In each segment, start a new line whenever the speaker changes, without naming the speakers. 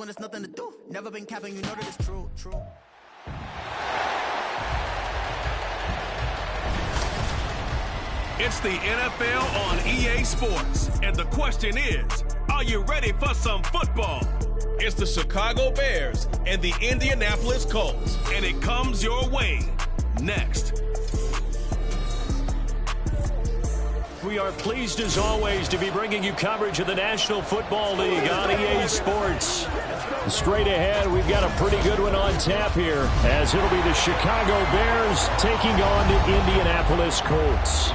there's nothing to do. Never been capping, you know that it's true.
It's the NFL on EA Sports, and the question is, are you ready for some football? It's the Chicago Bears and the Indianapolis Colts, and it comes your way next.
We are pleased, as always, to be bringing you coverage of the National Football League on EA Sports. Straight ahead, we've got a pretty good one on tap here, as it'll be the Chicago Bears taking on the Indianapolis Colts.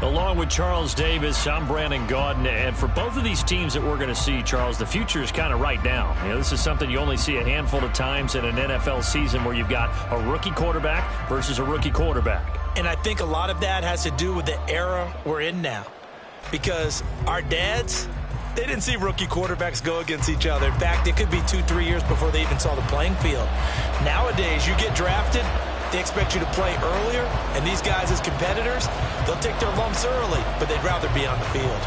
Along with Charles Davis, I'm Brandon Gaudin, and for both of these teams that we're going to see, Charles, the future is kind of right now. You know, this is something you only see a handful of times in an NFL season where you've got a rookie quarterback versus a rookie quarterback.
And I think a lot of that has to do with the era we're in now. Because our dads, they didn't see rookie quarterbacks go against each other. In fact, it could be 2-3 years before they even saw the playing field. Nowadays, you get drafted, they expect you to play earlier, and these guys as competitors, they'll take their lumps early, but they'd rather be on the field.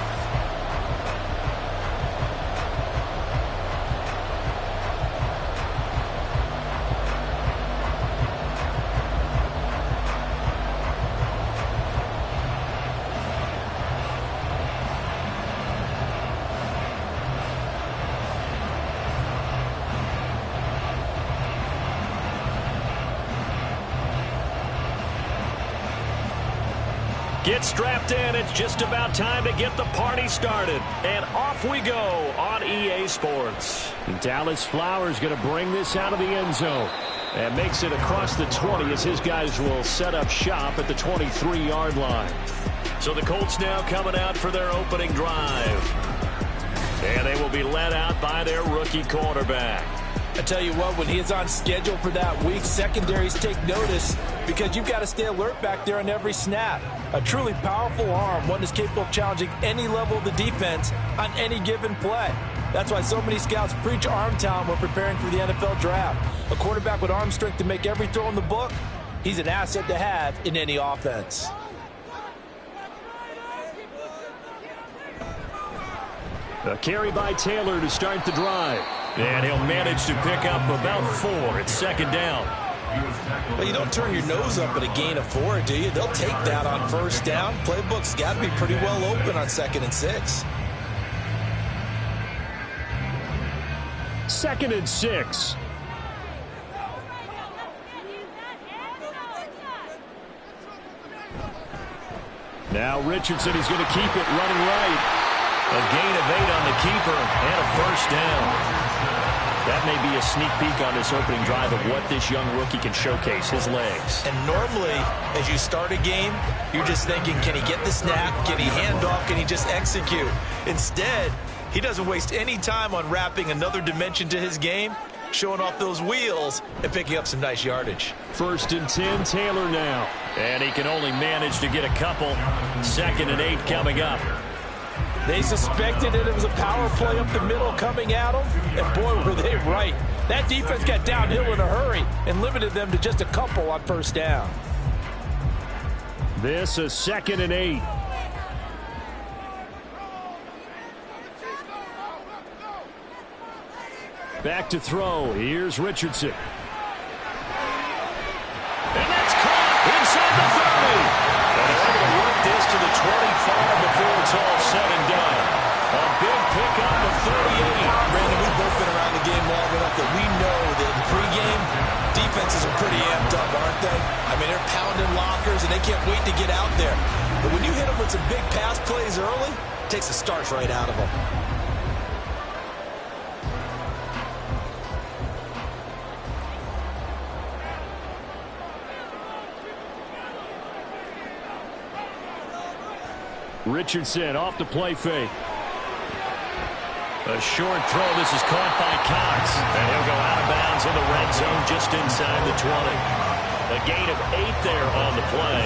Get strapped in. It's just about time to get the party started. And off we go on EA Sports. Dallas Flowers going to bring this out of the end zone. And makes it across the 20 as his guys will set up shop at the 23-yard line. So the Colts now coming out for their opening drive. And they will be led out by their rookie quarterback.
I tell you what, when he is on schedule for that week, secondaries take notice because you've got to stay alert back there on every snap. A truly powerful arm, one that's capable of challenging any level of the defense on any given play. That's why so many scouts preach arm talent when preparing for the NFL draft. A quarterback with arm strength to make every throw in the book, he's an asset to have in any offense.
A carry by Taylor to start the drive. And he'll manage to pick up about 4. It's second down.
Well, you don't turn your nose up at a gain of 4, do you? They'll take that on first down. Playbook's got to be pretty well open on 2nd and 6.
2nd and 6. Now Richardson, he's going to keep it running right. A gain of 8 on the keeper and a first down. That may be a sneak peek on this opening drive of what this young rookie can showcase, his legs.
And normally, as you start a game, you're just thinking, can he get the snap? Can he hand off? Can he just execute? Instead, he doesn't waste any time on wrapping another dimension to his game, showing off those wheels and picking up some nice yardage.
1st and 10, Taylor now. And he can only manage to get a couple. 2nd and 8 coming up.
They suspected that it was a power play up the middle coming at them, and boy, were they right. That defense got downhill in a hurry and limited them to just a couple on first down.
This is 2nd and 8. Back to throw. Here's Richardson. And that's caught inside the 30. And they're able to work this to the 25 before it's all said and done. A big pickup of 38.
Brandon, we've both been around the game long enough that we know that in pregame, defenses are pretty amped up, aren't they? I mean, they're pounding lockers, and they can't wait to get out there. But when you hit them with some big pass plays early, it takes the starch right out of them.
Richardson off the play fake. A short throw. This is caught by Cox. And he'll go out of bounds in the red zone just inside the 20. A gain of 8 there on the play.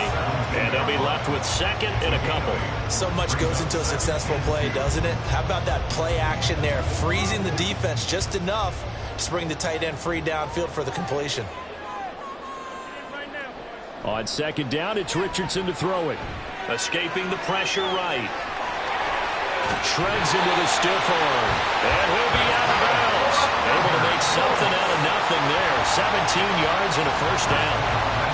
And they'll be left with 2nd and a couple.
So much goes into a successful play, doesn't it? How about that play action there? Freezing the defense just enough to bring the tight end free downfield for the completion.
On 2nd down, it's Richardson to throw it. Escaping the pressure right. Shreds into the stiff arm. And he'll be out of bounds. Able to make something out of nothing there. 17 yards and a first down.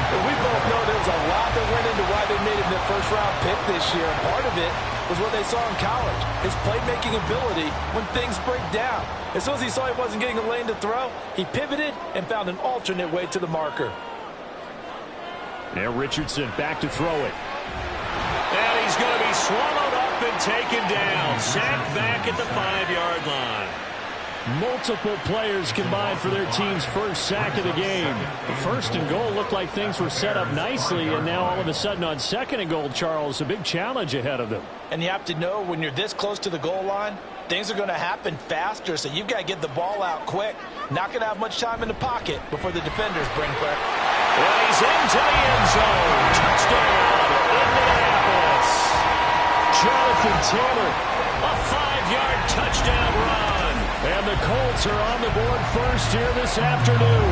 We both know there was a lot that went into why they made him their first-round pick this year. Part of it was what they saw in college, his playmaking ability when things break down. As soon as he saw he wasn't getting a lane to throw, he pivoted and found an alternate way to the marker.
Now Richardson back to throw it. And he's going to be swallowed up and taken down. Sacked back at the 5-yard line. Multiple players combined for their team's first sack of the game. The first and goal looked like things were set up nicely, and now all of a sudden on second and goal, Charles, a big challenge ahead of them.
And you have to know when you're this close to the goal line, things are going to happen faster, so you've got to get the ball out quick. Not going to have much time in the pocket before the defenders bring pressure.
Well, he's into the end zone. Touchdown, Indianapolis. Jonathan Taylor, a 5-yard touchdown run. And the Colts are on the board first here this afternoon.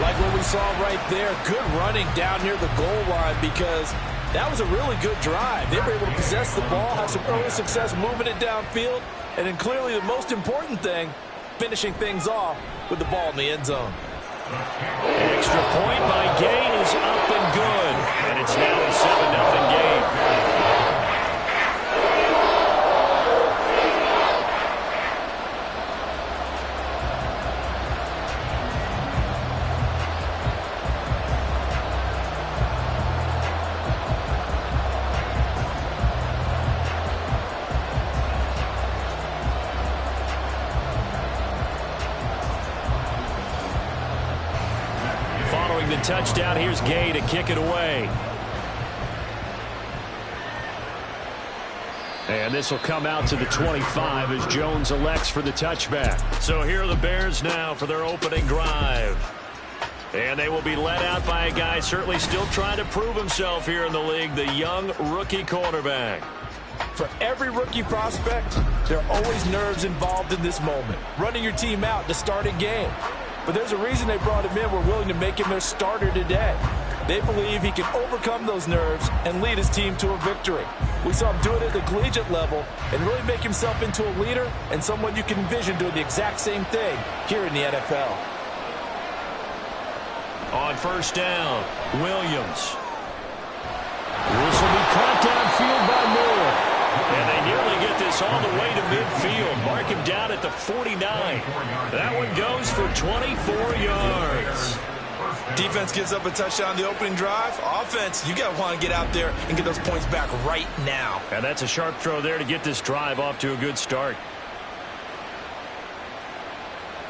Like what we saw right there, good running down near the goal line because that was a really good drive. They were able to possess the ball, have some early success moving it downfield, and then clearly the most important thing, finishing things off with the ball in the end zone.
Extra point by Gain is up and good. And it's now a 7-0 game. The touchdown, here's Gay to kick it away. And this will come out to the 25 as Jones elects for the touchback. So here are the Bears now for their opening drive. And they will be led out by a guy certainly still trying to prove himself here in the league, the young rookie quarterback.
For every rookie prospect, there are always nerves involved in this moment. Running your team out to start a game. But there's a reason they brought him in. We're willing to make him their starter today. They believe he can overcome those nerves and lead his team to a victory. We saw him do it at the collegiate level and really make himself into a leader and someone you can envision doing the exact same thing here in the NFL.
On first down, Williams. This will be caught downfield by Moore. And they nearly get this all the way to midfield. Mark him down at the 49. That one goes for 24 yards.
Defense gives up a touchdown the opening drive. Offense, you got to want to get out there and get those points back right now.
And that's a sharp throw there to get this drive off to a good start.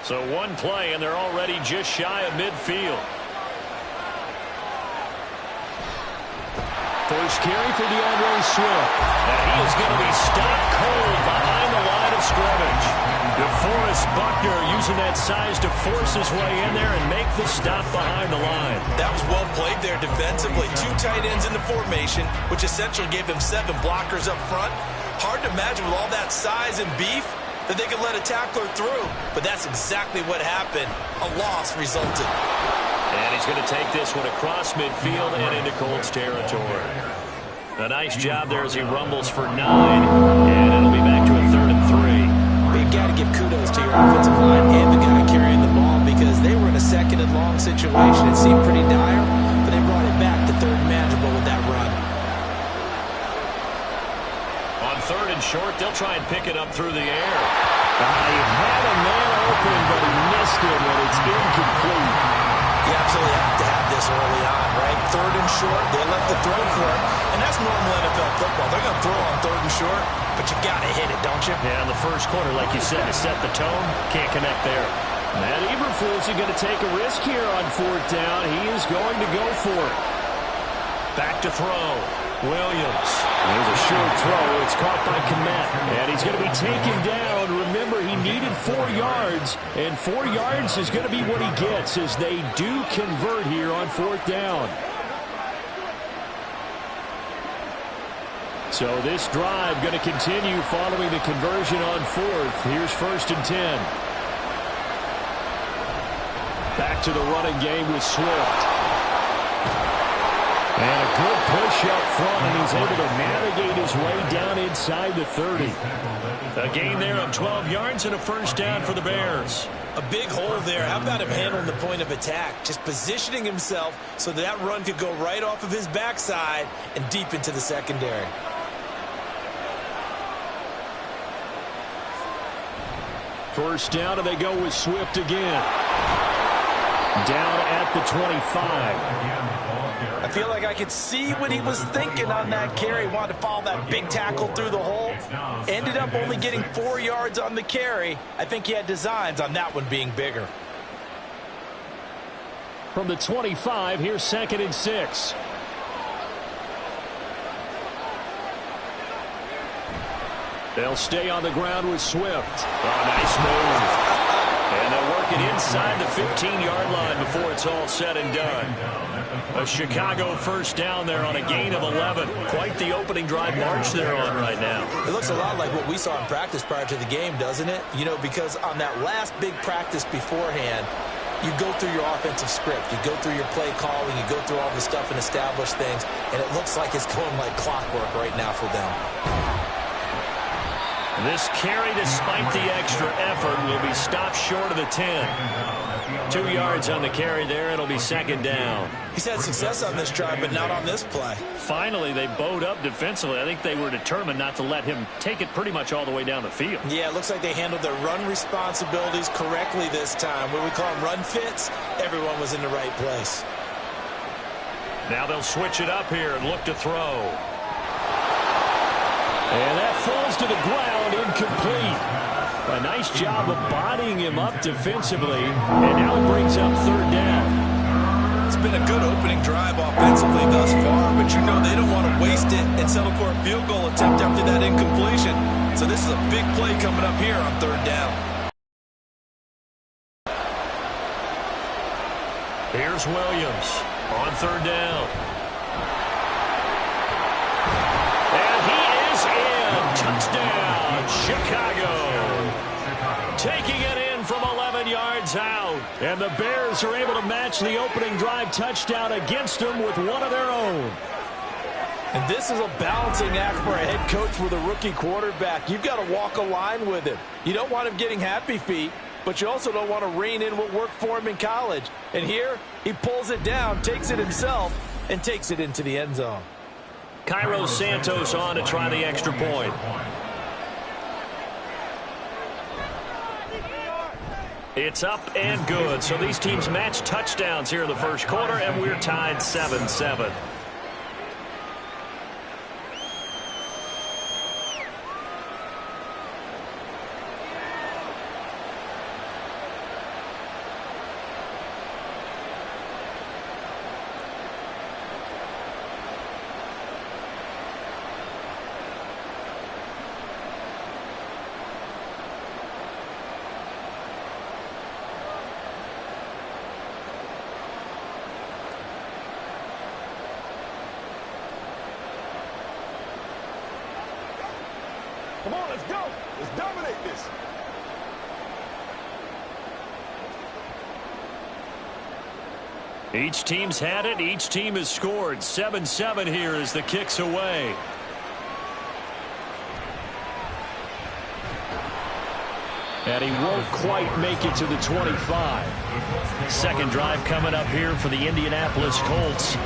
So one play, and they're already just shy of midfield. First carry for DeAndre Swift. And he is going to be stopped cold behind the line of scrimmage. DeForest Buckner using that size to force his way in there and make the stop behind the line.
That was well played there defensively. 2 tight ends in the formation, which essentially gave them 7 blockers up front. Hard to imagine with all that size and beef that they could let a tackler through. But that's exactly what happened. A loss resulted.
And he's going to take this one across midfield and into Colts territory. A nice job there as he rumbles for 9. And it'll be back to a 3rd and 3.
You've got to give kudos to your offensive line and the guy carrying the ball because they were in a 2nd and long situation. It seemed pretty dire, but they brought it back to 3rd and manageable with that run.
On 3rd and short, they'll try and pick it up through the air. He had a man open, but he missed it, and it's incomplete.
You absolutely have to have this early on, right? 3rd and short, they left the throw for it, and that's normal NFL football. They're going to throw on 3rd and short, but you've got to hit it, don't you?
Yeah, in the first quarter, like you said, to set the tone, can't connect there. Matt Eberflus is going to take a risk here on 4th down. He is going to go for it. Back to throw. Williams. There's a short throw. It's caught by Kmet. And he's going to be taken down. Remember, he needed 4 yards. And 4 yards is going to be what he gets as they do convert here on 4th down. So this drive going to continue following the conversion on 4th. Here's 1st and 10. Back to the running game with Swift. And a good push up front, and he's able to navigate his way down inside the 30. A gain there of 12 yards and a first down for the Bears.
A big hole there. How about him handling the point of attack? Just positioning himself so that run could go right off of his backside and deep into the secondary.
First down, and they go with Swift again. Down at the 25.
I feel like I could see what he was thinking on that carry. Wanted to follow that big tackle through the hole. Ended up only getting 4 yards on the carry. I think he had designs on that one being bigger.
From the 25, here's 2nd and 6. They'll stay on the ground with Swift. Oh, nice move. And they'll work it inside the 15-yard line before it's all said and done. A Chicago first down there on a gain of 11. Quite the opening drive march they're on right now.
It looks a lot like what we saw in practice prior to the game, doesn't it? You know, because on that last big practice beforehand, you go through your offensive script. You go through your play calling. You go through all the stuff and establish things. And it looks like it's going like clockwork right now for them.
This carry, despite the extra effort, will be stopped short of the 10. 2 yards on the carry there. It'll be 2nd down.
He's had success on this drive, but not on this play.
Finally, they bowed up defensively. I think they were determined not to let him take it pretty much all the way down the field.
Yeah, it looks like they handled their run responsibilities correctly this time. What we call them run fits, everyone was in the right place.
Now they'll switch it up here and look to throw. And that falls to the ground, incomplete. A nice job of bodying him up defensively, and now it brings up 3rd down.
It's been a good opening drive offensively thus far, but you know they don't want to waste it and settle for a field goal attempt after that incompletion. So this is a big play coming up here on 3rd down.
Here's Williams on 3rd down. Touchdown, Chicago. Taking it in from 11 yards out. And the Bears are able to match the opening drive touchdown against them with one of their own.
And this is a balancing act for a head coach with a rookie quarterback. You've got to walk a line with him. You don't want him getting happy feet, but you also don't want to rein in what worked for him in college. And here, he pulls it down, takes it himself, and takes it into the end zone.
Cairo Santos on to try the extra point. It's up and good. So these teams match touchdowns here in the first quarter, and we're tied 7-7.
Come on, let's go. Let's dominate this.
Each team's had it. Each team has scored. 7-7 here as the kick's away. And he won't quite make it to the 25. Second drive coming up here for the Indianapolis Colts.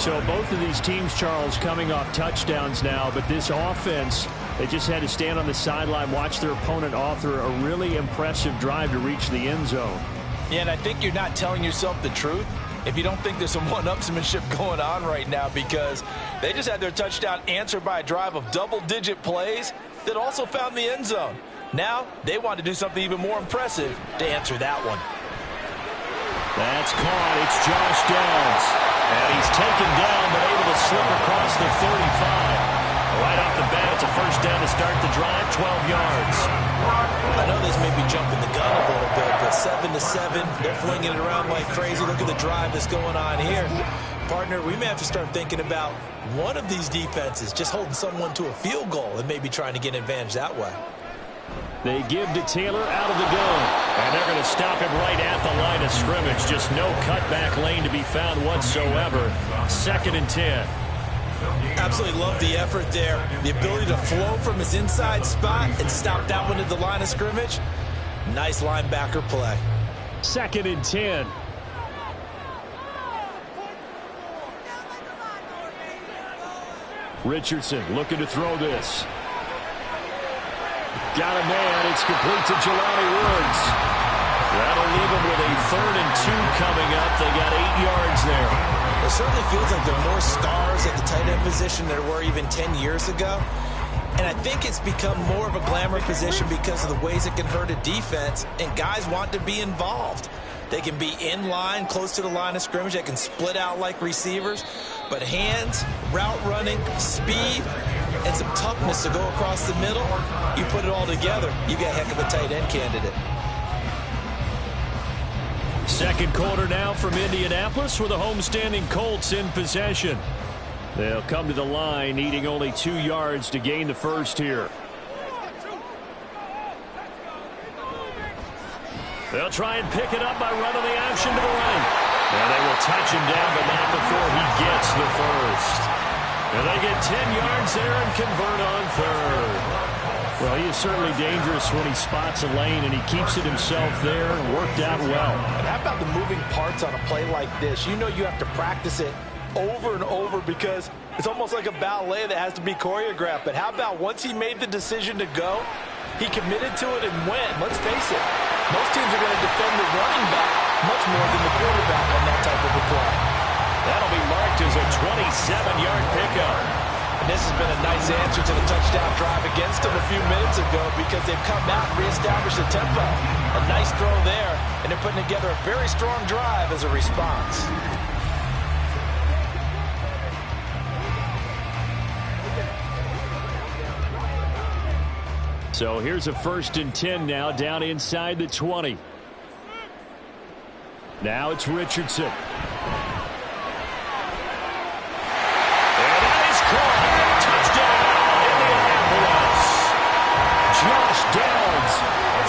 So both of these teams, Charles, coming off touchdowns now, but this offense, they just had to stand on the sideline, watch their opponent author a really impressive drive to reach the end zone.
Yeah, and I think you're not telling yourself the truth if you don't think there's some one-upsmanship going on right now, because they just had their touchdown answered by a drive of double-digit plays that also found the end zone. Now they want to do something even more impressive to answer that one.
That's caught. It's Josh Downs. And he's taken down but able to slip across the 35. Right off the bat, it's a first down to start the drive, 12 yards.
I know this may be jumping the gun a little bit, but 7-7, they're flinging it around like crazy. Look at the drive that's going on here. Partner, we may have to start thinking about one of these defenses just holding someone to a field goal and maybe trying to get an advantage that way.
They give to Taylor out of the gun. And they're going to stop him right at the line of scrimmage. Just no cutback lane to be found whatsoever. 2nd and 10.
Absolutely love the effort there. The ability to flow from his inside spot and stop that one at the line of scrimmage. Nice linebacker play.
2nd and 10. Richardson looking to throw this. Got a man. It's complete to Jelani Woods. That'll leave him with a 3rd and 2 coming up. They got 8 yards there.
It certainly feels like there are more stars at the tight end position than there were even 10 years ago. And I think it's become more of a glamour position because of the ways it can hurt a defense, and guys want to be involved. They can be in line, close to the line of scrimmage. They can split out like receivers. But hands, route running, speed, and some toughness to go across the middle, you put it all together, you got a heck of a tight end candidate.
2nd quarter now from Indianapolis with the homestanding Colts in possession. They'll come to the line needing only 2 yards to gain the first here. They'll try and pick it up by running the option to the right. And they will touch him down, but not before he gets the first. And they get 10 yards there and convert on 3rd. Well, he is certainly dangerous when he spots a lane, and he keeps it himself there. Worked out well.
And how about the moving parts on a play like this? You know you have to practice it over and over because it's almost like a ballet that has to be choreographed. But how about once he made the decision to go, he committed to it and went. Let's face it, most teams are going to defend the running back much more than the quarterback on that type of a play.
That'll be marked as a 27-yard pickup.
And this has been a nice answer to the touchdown drive against them a few minutes ago because they've come out and reestablished the tempo. A nice throw there, and they're putting together a very strong drive as a response.
So here's a 1st and 10 now down inside the 20. Now it's Richardson. Josh Downs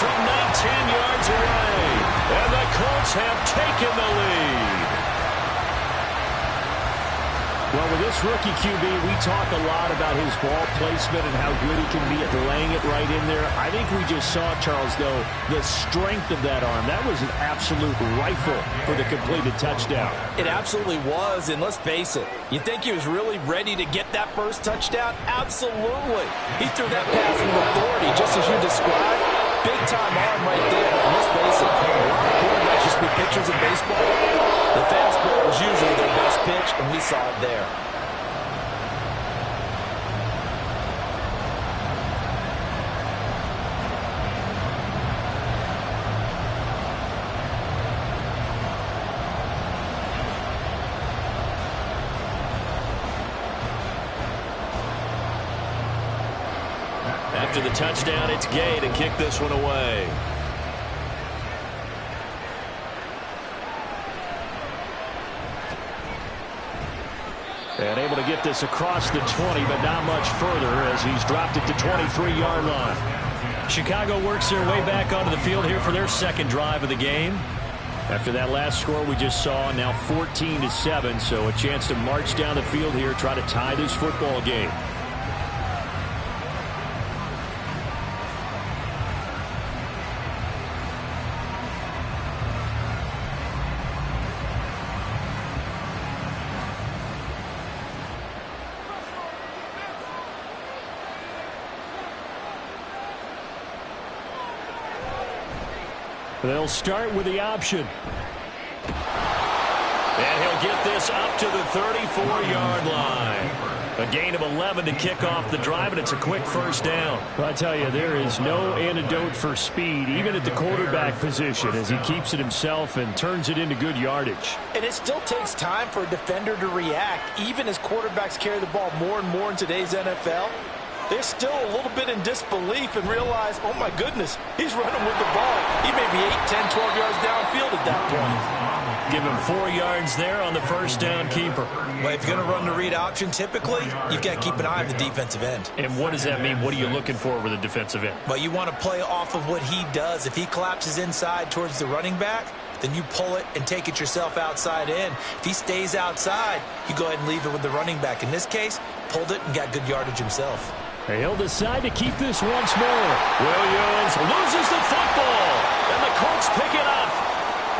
from 19 yards away. And the Colts have taken the lead. Well, with this rookie QB, we talk a lot about his ball placement and how good he can be at laying it right in there. I think we just saw, Charles, though, the strength of that arm. That was an absolute rifle for the completed touchdown.
It absolutely was, and let's face it, you think he was really ready to get that first touchdown? Absolutely. He threw that pass with authority, just as you described. Big-time arm right there. And let's face it, a lot of quarterbacks used to be pitchers in baseball. The fastball was usually their best pitch, and we saw it there.
After the touchdown, it's Gay to kick this one away. And able to get this across the 20, but not much further as he's dropped it to 23-yard line. Chicago works their way back onto the field here for their 2nd drive of the game. After that last score we just saw, now 14-7, so a chance to march down the field here, try to tie this football game. They'll start with the option. And he'll get this up to the 34-yard line. A gain of 11 to kick off the drive, and it's a quick first down. I tell you, there is no antidote for speed, even at the quarterback position, as he keeps it himself and turns it into good yardage.
And it still takes time for a defender to react, even as quarterbacks carry the ball more and more in today's NFL. They're still a little bit in disbelief and realize, oh my goodness, he's running with the ball. He may be 8, 10, 12 yards downfield at that point.
Give him 4 yards there on the first down keeper.
Well, if you're going to run the read option, typically, you've got to keep an eye on the defensive end.
And what does that mean? What are you looking for with a defensive end?
Well, you want to play off of what he does. If he collapses inside towards the running back, then you pull it and take it yourself outside in. If he stays outside, you go ahead and leave it with the running back. In this case, pulled it and got good yardage himself.
He'll decide to keep this once more. Williams loses the football, and the Colts pick it up.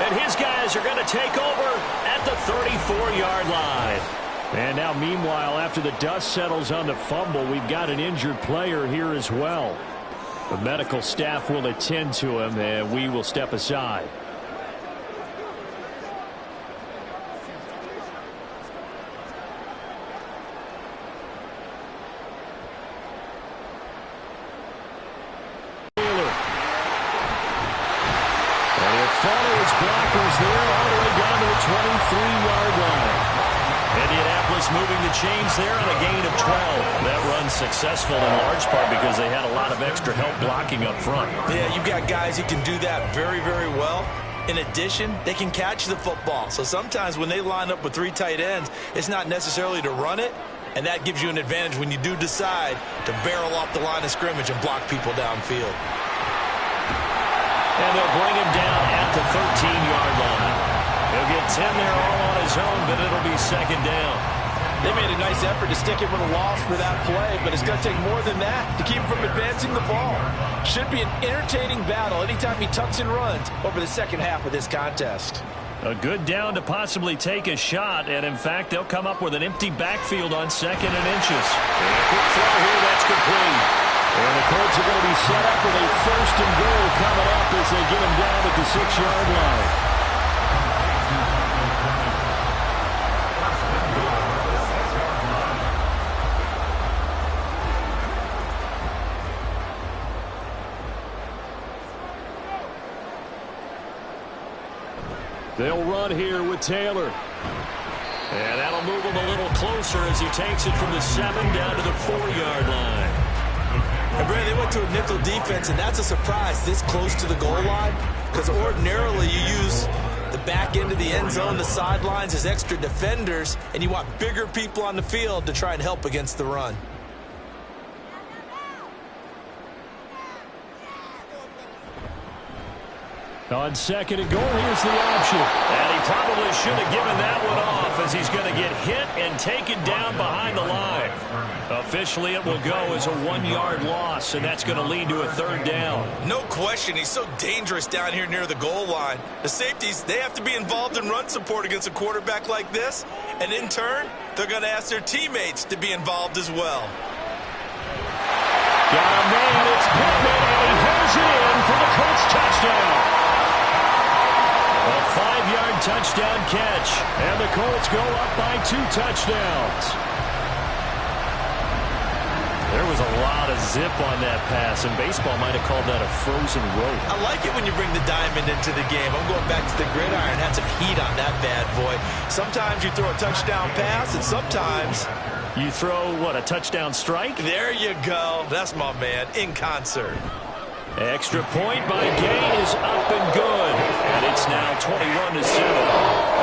And his guys are going to take over at the 34-yard line. And now, meanwhile, after the dust settles on the fumble, we've got an injured player here as well. The medical staff will attend to him, and we will step aside. Blockers there all the way down to the 23-yard line. Indianapolis moving the chains there on a gain of 12. That run successful in large part because they had a lot of extra help blocking up front.
Yeah, you've got guys who can do that very, very well. In addition, they can catch the football. So sometimes when they line up with 3 tight ends, it's not necessarily to run it, and that gives you an advantage when you do decide to barrel off the line of scrimmage and block people downfield.
And they'll bring him down at the 13-yard line. He'll get 10 there all on his own, but it'll be second down.
They made a nice effort to stick him with a loss for that play, but it's going to take more than that to keep him from advancing the ball. Should be an entertaining battle anytime he tucks and runs over the second half of this contest.
A good down to possibly take a shot, and in fact, they'll come up with an empty backfield on 2nd and inches. And a quick throw here, that's complete. And the Colts are going to be set up with a 1st and goal coming up as they get him down at the 6-yard line. They'll run here with Taylor. And that'll move him a little closer as he takes it from the 7 down to the 4-yard line.
And Brad, they went to a nickel defense, and that's a surprise this close to the goal line, because ordinarily you use the back end of the end zone, the sidelines as extra defenders, and you want bigger people on the field to try and help against the run.
On 2nd and goal, here's the option. And he probably should have given that one off as he's going to get hit and taken down behind the line. Officially, it will go as a 1-yard loss, and that's going to lead to a 3rd down.
No question, he's so dangerous down here near the goal line. The safeties, they have to be involved in run support against a quarterback like this, and in turn, they're going to ask their teammates to be involved as well.
Got a man, it's Pittman, and he holds it in for the Colts touchdown. A 5-yard touchdown catch, and the Colts go up by 2 touchdowns. There was a lot of zip on that pass, and baseball might have called that a frozen rope.
I like it when you bring the diamond into the game. I'm going back to the gridiron. Had some heat on that bad boy. Sometimes you throw a touchdown pass, and sometimes
you throw, what, a touchdown strike?
There you go. That's my man, in concert.
Extra point by Gay is up and good. And it's now 21-7.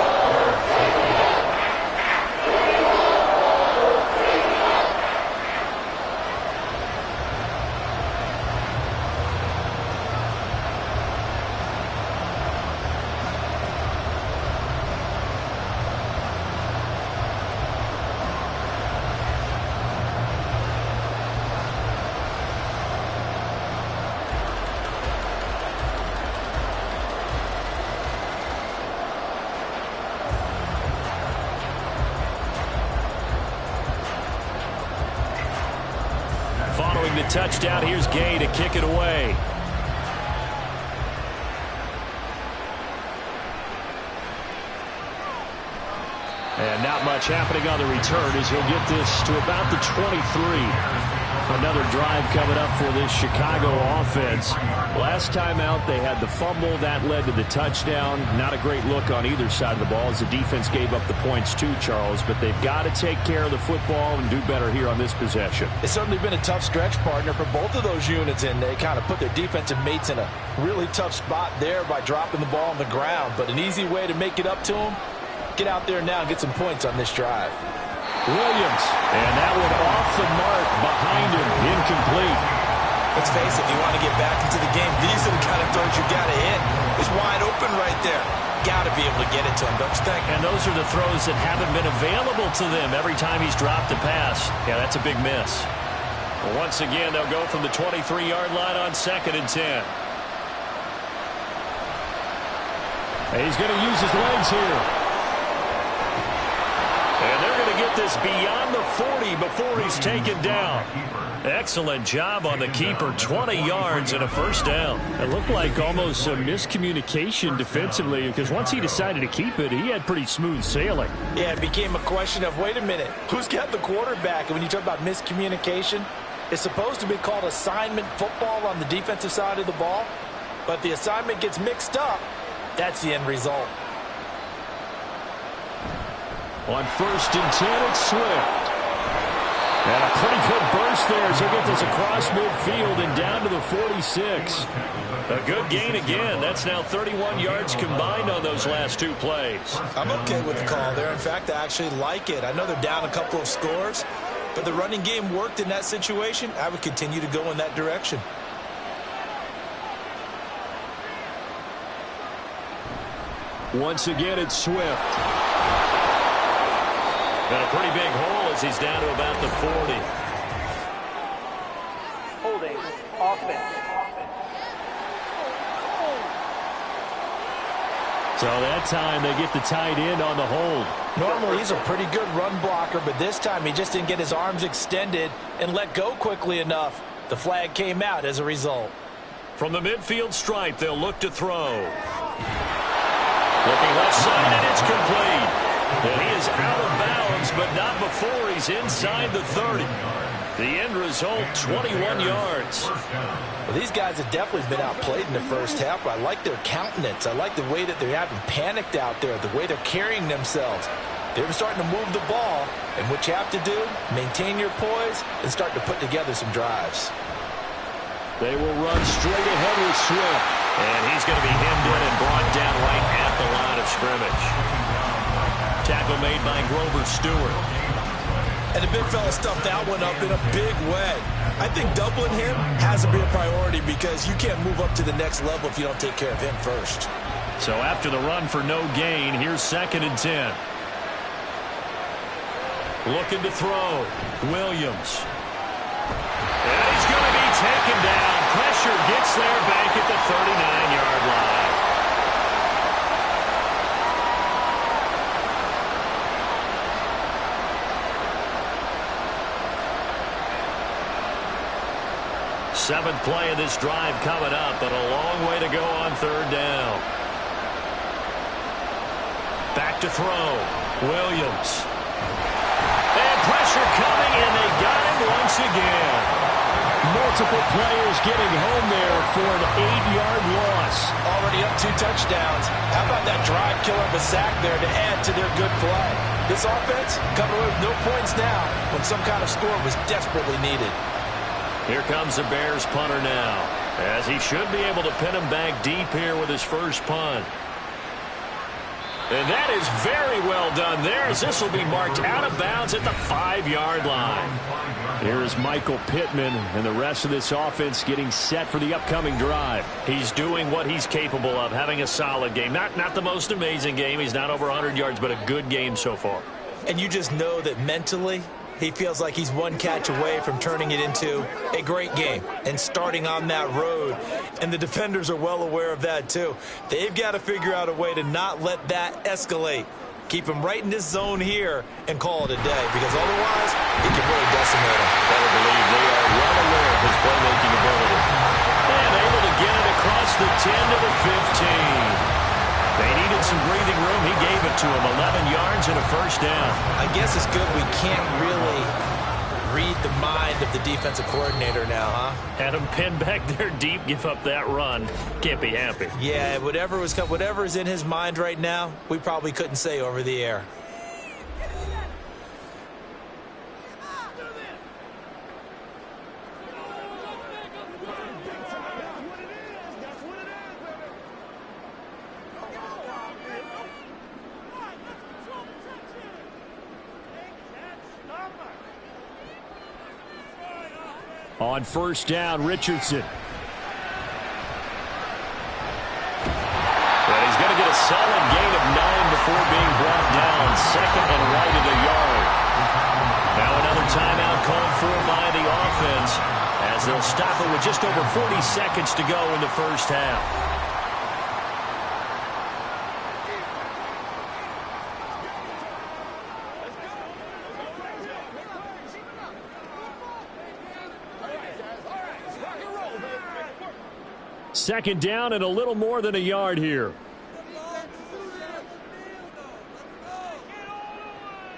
Following the touchdown, here's Gay to kick it away. And not much happening on the return as he'll get this to about the 23. Another drive coming up for this Chicago offense. Last time out, they had the fumble. That led to the touchdown. Not a great look on either side of the ball as the defense gave up the points too, Charles. But they've got to take care of the football and do better here on this possession.
It's certainly been a tough stretch, partner, for both of those units, and they kind of put their defensive mates in a really tough spot there by dropping the ball on the ground. But an easy way to make it up to them, get out there now and get some points on this drive.
Williams, and that one off the mark behind him, incomplete.
Let's face it, if you want to get back into the game, these are the kind of throws you got to hit. It's wide open right there. Got to be able to get it to him, don't you think?
And those are the throws that haven't been available to them every time he's dropped a pass. Yeah, that's a big miss. Well, once again, they'll go from the 23-yard line on 2nd and 10. And he's going to use his legs here. And they're going to get this beyond the 40 before he's taken down. Excellent job on the keeper. 20 yards and a first down. It looked like almost a miscommunication defensively because once he decided to keep it, he had pretty smooth sailing.
Yeah, it became a question of, wait a minute, who's got the quarterback? And when you talk about miscommunication, it's supposed to be called assignment football on the defensive side of the ball. But the assignment gets mixed up. That's the end result.
On 1st and 10, it's Swift. And a pretty good burst there as he'll get this across midfield and down to the 46. A good gain again. That's now 31 yards combined on those last 2 plays.
I'm okay with the call there. In fact, I actually like it. I know they're down a couple of scores, but the running game worked in that situation. I would continue to go in that direction.
Once again, it's Swift. And a pretty big hole as he's down to about the 40.
Holding offense.
So that time they get the tight end on the hold.
Normally he's a pretty good run blocker, but this time he just didn't get his arms extended and let go quickly enough. The flag came out as a result.
From the midfield stripe, they'll look to throw. Looking left side, and it's complete. And he is out of bounds, but not before he's inside the 30. The end result, 21 yards.
Well, these guys have definitely been outplayed in the first half. I like their countenance. I like the way that they haven't panicked out there, the way they're carrying themselves. They're starting to move the ball, and what you have to do, maintain your poise and start to put together some drives.
They will run straight ahead with Swift. And he's going to be hemmed in and brought down right at the line of scrimmage. Tackle made by Grover Stewart.
And the big fella stuffed that one up in a big way. I think doubling him has to be a priority because you can't move up to the next level if you don't take care of him first.
So after the run for no gain, here's 2nd and 10. Looking to throw. Williams. And he's going to be taken down. Pressure gets there back at the 39-yard line. Seventh play of this drive coming up, but a long way to go on 3rd down. Back to throw. Williams. And pressure coming, and they got him once again. Multiple players getting home there for an 8-yard loss.
Already up 2 touchdowns. How about that drive killer of a sack there to add to their good play? This offense coming away with no points now when some kind of score was desperately needed.
Here comes the Bears punter now, as he should be able to pin him back deep here with his first punt. And that is very well done there, as this will be marked out of bounds at the 5-yard line. Here's Michael Pittman and the rest of this offense getting set for the upcoming drive. He's doing what he's capable of, having a solid game. Not the most amazing game. He's not over 100 yards, but a good game so far.
And you just know that mentally, he feels like he's one catch away from turning it into a great game and starting on that road. And the defenders are well aware of that, too. They've got to figure out a way to not let that escalate. Keep him right in this zone here and call it a day, because otherwise, it can really decimate him.
Better believe they are well aware of his playmaking ability. And able to get it across the 10 to the 15. They needed some breathing room. He gave it to him. 11 yards and a first down.
I guess it's good we can't really read the mind of the defensive coordinator now, huh?
Had him pinned back there deep, give up that run. Can't be happy.
Yeah, whatever is in his mind right now, we probably couldn't say over the air.
On first down, Richardson. Well, he's going to get a solid gain of 9 before being brought down. Second and right at a yard. Now another timeout called for by the offense as they'll stop it with just over 40 seconds to go in the first half. Second down and a little more than a yard here.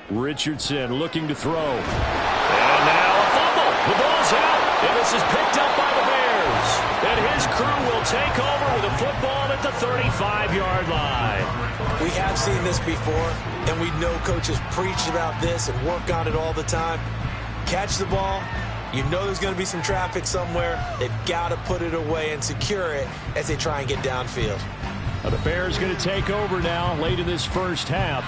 Richardson looking to throw. And now a fumble. The ball's out. And this is picked up by the Bears. And his crew will take over with a football at the 35-yard line.
We have seen this before, and we know coaches preach about this and work on it all the time. Catch the ball. You know there's going to be some traffic somewhere. They've got to put it away and secure it as they try and get downfield.
The Bears going to take over now late in this first half.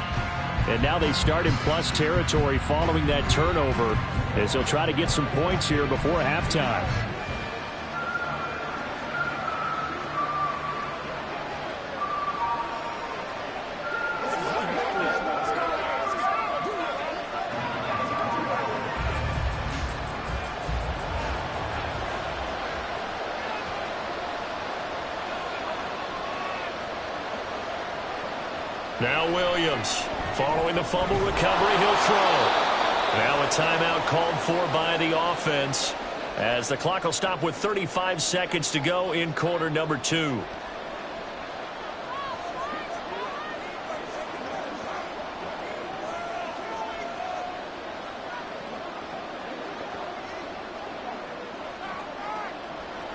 And now they start in plus territory following that turnover as they'll try to get some points here before halftime. Now Williams, following the fumble recovery, he'll throw. Now a timeout called for by the offense as the clock will stop with 35 seconds to go in quarter number 2.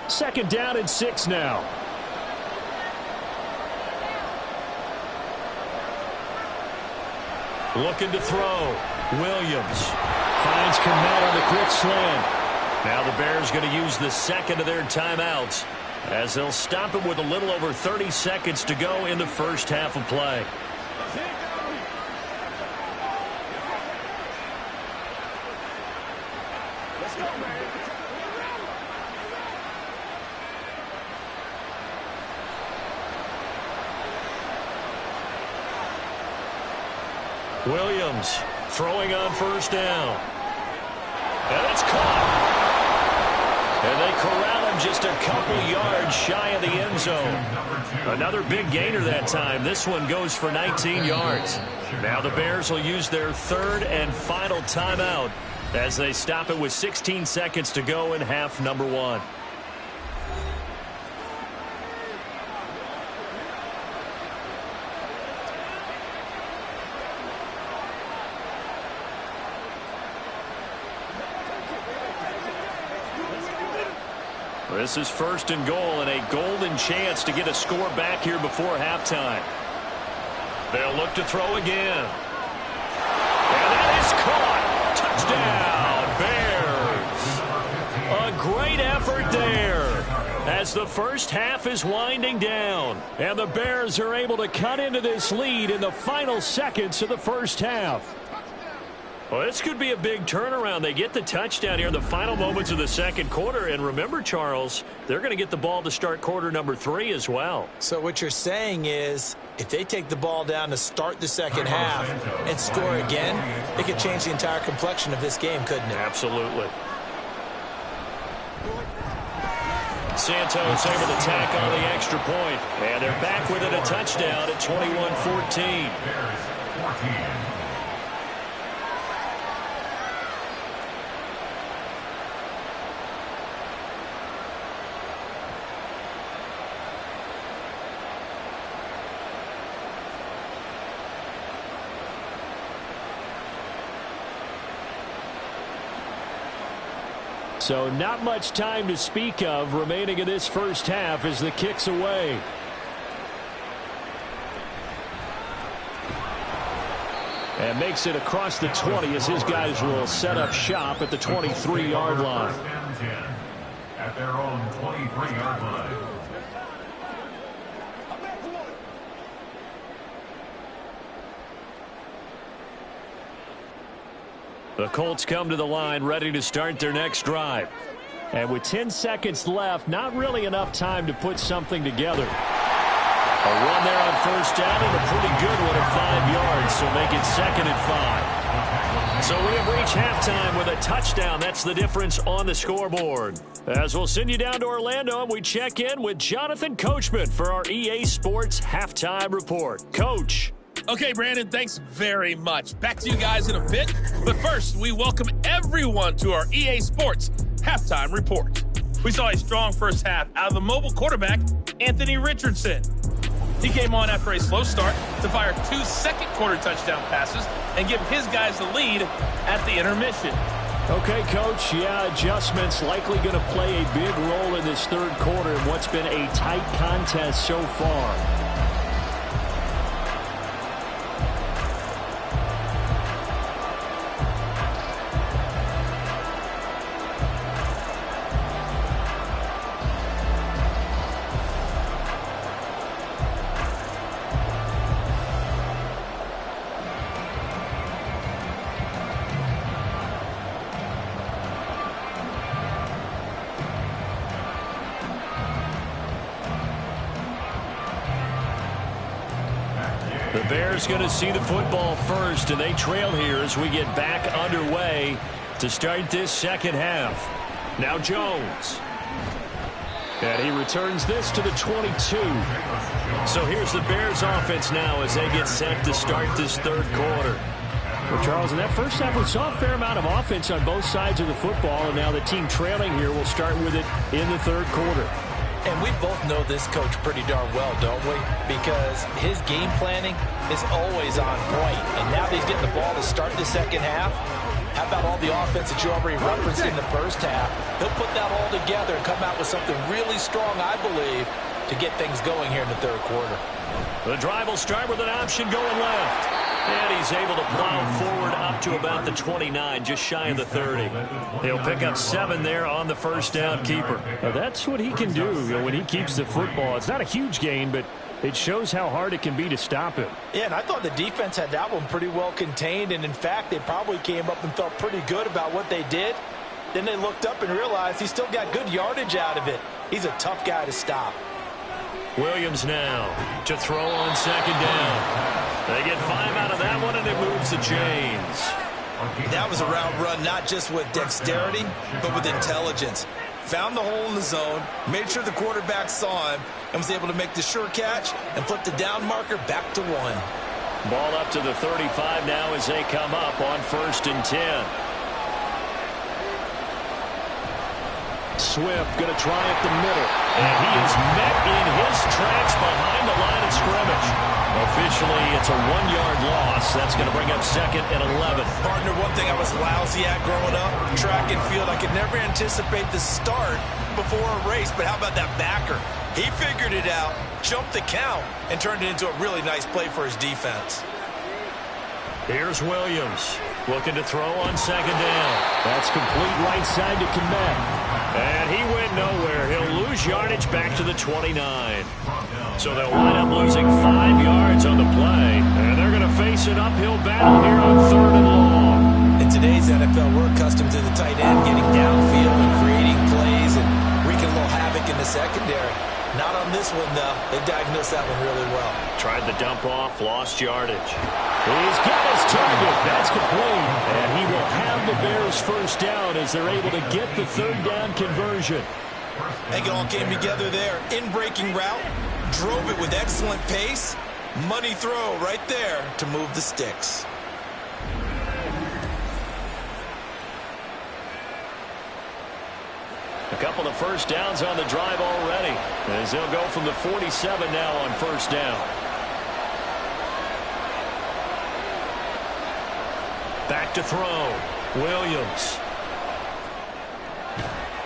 Second down and 6 now. Looking to throw. Williams finds Komet on the quick slant. Now the Bears going to use the second of their timeouts as they'll stop it with a little over 30 seconds to go in the first half of play. Williams throwing on first down. And it's caught. And they corral him just a couple yards shy of the end zone. Another big gainer that time. This one goes for 19 yards. Now the Bears will use their third and final timeout as they stop it with 16 seconds to go in half number 1. This is first and goal and a golden chance to get a score back here before halftime. They'll look to throw again. And that is caught. Touchdown, Bears. A great effort there as the first half is winding down. And the Bears are able to cut into this lead in the final seconds of the first half. Well, this could be a big turnaround. They get the touchdown here in the final moments of the second quarter. And remember, Charles, they're going to get the ball to start quarter number 3 as well.
So what you're saying is if they take the ball down to start the second half and score again, it could change the entire complexion of this game, couldn't it?
Absolutely. Santos able to tack on the extra point. And they're back with it, a touchdown at 21-14. So not much time to speak of remaining in this first half as the kick's away. And makes it across the 20 as his guys will set up shop at the 23-yard line.
At their own 23-yard line.
The Colts come to the line ready to start their next drive. And with 10 seconds left, not really enough time to put something together. A run there on first down and a pretty good one at 5 yards, so make it 2nd and 5. So we have reached halftime with a touchdown. That's the difference on the scoreboard. As we'll send you down to Orlando, and we check in with Jonathan Coachman for our EA Sports Halftime Report. Coach.
Okay, Brandon, thanks very much. Back to you guys in a bit. But first, we welcome everyone to our EA Sports Halftime Report. We saw a strong first half out of the mobile quarterback, Anthony Richardson. He came on after a slow start to fire 2 second-quarter touchdown passes and give his guys the lead at the intermission.
Okay, Coach, yeah, adjustments likely going to play a big role in this third quarter in what's been a tight contest so far. The Bears going to see the football first, and they trail here as we get back underway to start this second half. Now Jones. And he returns this to the 22. So here's the Bears offense now as they get set to start this third quarter. Well, Charles, in that first half, we saw a fair amount of offense on both sides of the football, and now the team trailing here will start with it in the third quarter.
And we both know this coach pretty darn well, don't we? Because his game planning is always on point. And now that he's getting the ball to start the second half, how about all the offense that you already referenced in the first half? He'll put that all together and come out with something really strong, I believe, to get things going here in the third quarter.
The drive will start with an option going left. And he's able to plow forward up to about the 29, just shy of the 30. He'll pick up 7 there on the first down keeper. Now that's what he can do, when he keeps the football. It's not a huge gain, but it shows how hard it can be to stop him.
Yeah, and I thought the defense had that one pretty well contained. And, in fact, they probably came up and felt pretty good about what they did. Then they looked up and realized he still got good yardage out of it. He's a tough guy to stop.
Williams now to throw on second down. They get 5 out of that one, and it moves the chains.
That was a route run not just with dexterity, but with intelligence. Found the hole in the zone, made sure the quarterback saw him, and was able to make the sure catch and flip the down marker back to 1.
Ball up to the 35 now as they come up on 1st and 10. Swift going to try at the middle. And he is met in his tracks behind the line of scrimmage. Officially, it's a 1-yard loss. That's going to bring up 2nd and 11.
Partner, one thing I was lousy at growing up, track and field, I could never anticipate the start before a race. But how about that backer? He figured it out, jumped the count, and turned it into a really nice play for his defense.
Here's Williams looking to throw on second down. That's complete right side to Komet. And he went nowhere. He'll lose yardage back to the 29. So they'll wind up losing 5 yards on the play. And they're going to face an uphill battle here on 3rd and long.
In today's NFL, we're accustomed to the tight end getting downfield and creating plays and wreaking a little havoc in the secondary. Not on this one, though. They diagnosed that one really well.
Tried the dump off, lost yardage. He's got his target. That's complete. And he will have the Bears first down as they're able to get the 3rd down conversion.
I think it all came together there. In-breaking route, drove it with excellent pace. Money throw right there to move the sticks.
A couple of first downs on the drive already, as they'll go from the 47 now on 1st down. Back to throw. Williams.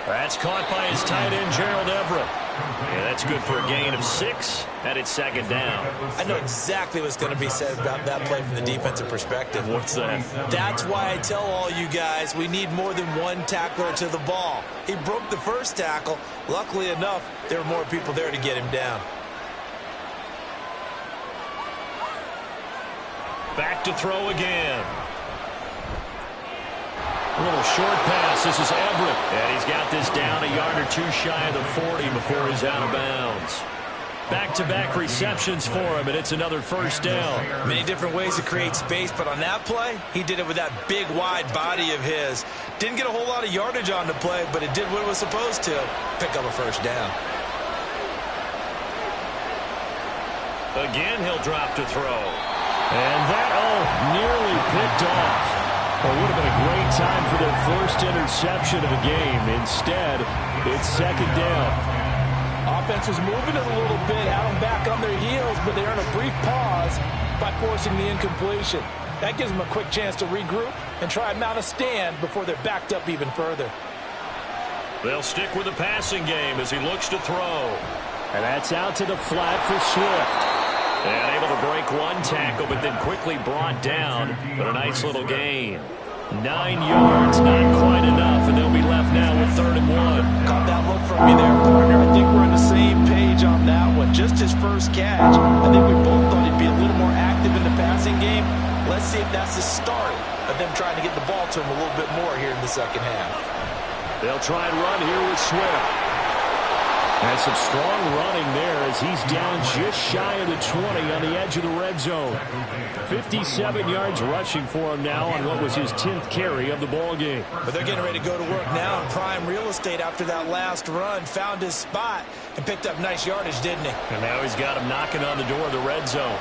That's caught by his tight end, Gerald Everett. Yeah, that's good for a gain of 6, and it's second down.
I know exactly what's going to be said about that play from the defensive perspective.
What's that?
That's why I tell all you guys we need more than one tackler to the ball. He broke the first tackle. Luckily enough, there were more people there to get him down.
Back to throw again. A little short pass. This is Everett. And he's got this down a yard or two shy of the 40 before he's out of bounds. Back-to-back receptions for him, and it's another first down.
Many different ways to create space, but on that play, he did it with that big, wide body of his. Didn't get a whole lot of yardage on the play, but it did what it was supposed to, pick up a first down.
Again, he'll drop to throw. And that, nearly picked off. It would have been a great time for their first interception of the game. Instead, it's second down.
Offense was moving it a little bit, had them back on their heels, but they earn a brief pause by forcing the incompletion. That gives them a quick chance to regroup and try and mount a stand before they're backed up even further.
They'll stick with the passing game as he looks to throw. And that's out to the flat for Swift. And able to break one tackle, but then quickly brought down. But a nice little gain. 9 yards, not quite enough, and they'll be left now with 3rd and 1.
Caught that look from me there, partner. I think we're on the same page on that one. Just his first catch. I think we both thought he'd be a little more active in the passing game. Let's see if that's the start of them trying to get the ball to him a little bit more here in the second half.
They'll try and run here with Swift. And some strong running there as he's down just shy of the 20 on the edge of the red zone. 57 yards rushing for him now on what was his 10th carry of the ball game.
But they're getting ready to go to work now in prime real estate after that last run. Found his spot and picked up nice yardage, didn't he?
And now he's got him knocking on the door of the red zone.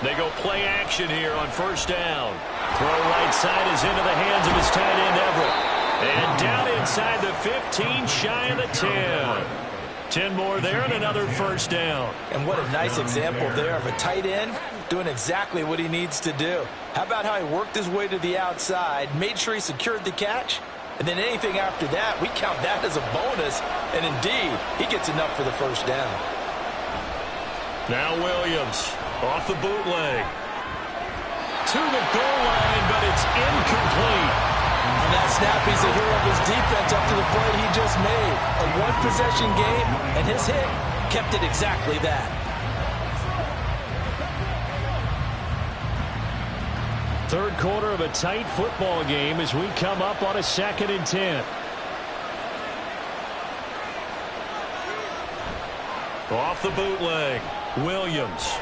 They go play action here on first down. Throw right side is into the hands of his tight end, Everett. And down inside the 15, shy of the 10. 10 more there and another first down.
And what a nice example there of a tight end doing exactly what he needs to do. How about how he worked his way to the outside, made sure he secured the catch, and then anything after that, we count that as a bonus. And indeed, he gets enough for the first down.
Now Williams off the bootleg. To the goal line, but it's incomplete.
On that snap, he's a hero of his defense after the play he just made. A one-possession game, and his hit kept it exactly that.
Third quarter of a tight football game as we come up on a 2nd and 10. Off the bootleg. Williams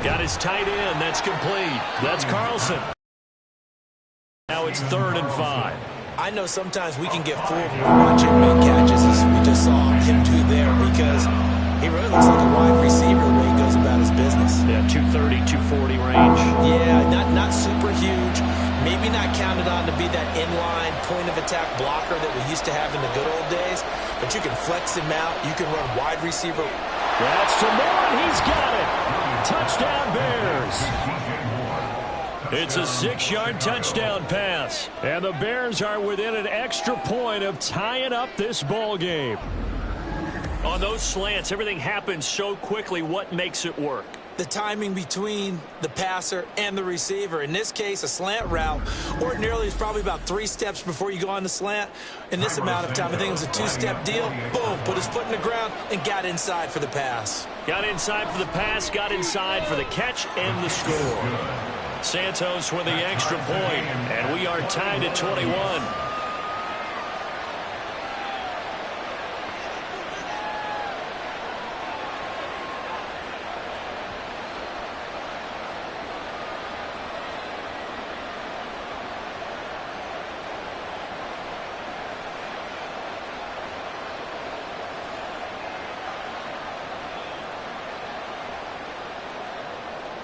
got his tight end. That's complete. That's Carlson. Now it's 3rd and 5.
I know sometimes we can get fooled when we watch him make catches, as we just saw him do there, because he really looks like a wide receiver the way he goes about his business.
Yeah, 230, 240 range.
Yeah, not super huge. Maybe not counted on to be that inline point-of-attack blocker that we used to have in the good old days, but you can flex him out. You can run wide receiver.
That's to Moore, and he's got it. Touchdown, Bears. It's a 6-yard touchdown pass. And the Bears are within an extra point of tying up this ball game. On those slants, everything happens so quickly. What makes it work?
The timing between the passer and the receiver. In this case, a slant route ordinarily is probably about 3 steps before you go on the slant. In this amount of time, I think it was a 2-step deal. Boom, put his foot in the ground and got inside for the pass.
Got inside for the pass, got inside for the catch and the score. Santos with the extra point, and we are tied at 21.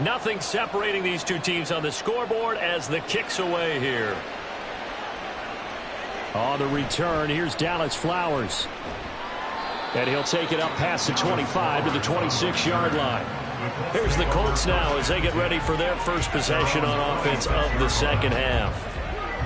Nothing separating these two teams on the scoreboard as the kick's away here. On the return, here's Dallas Flowers. And he'll take it up past the 25 to the 26-yard line. Here's the Colts now as they get ready for their first possession on offense of the second half.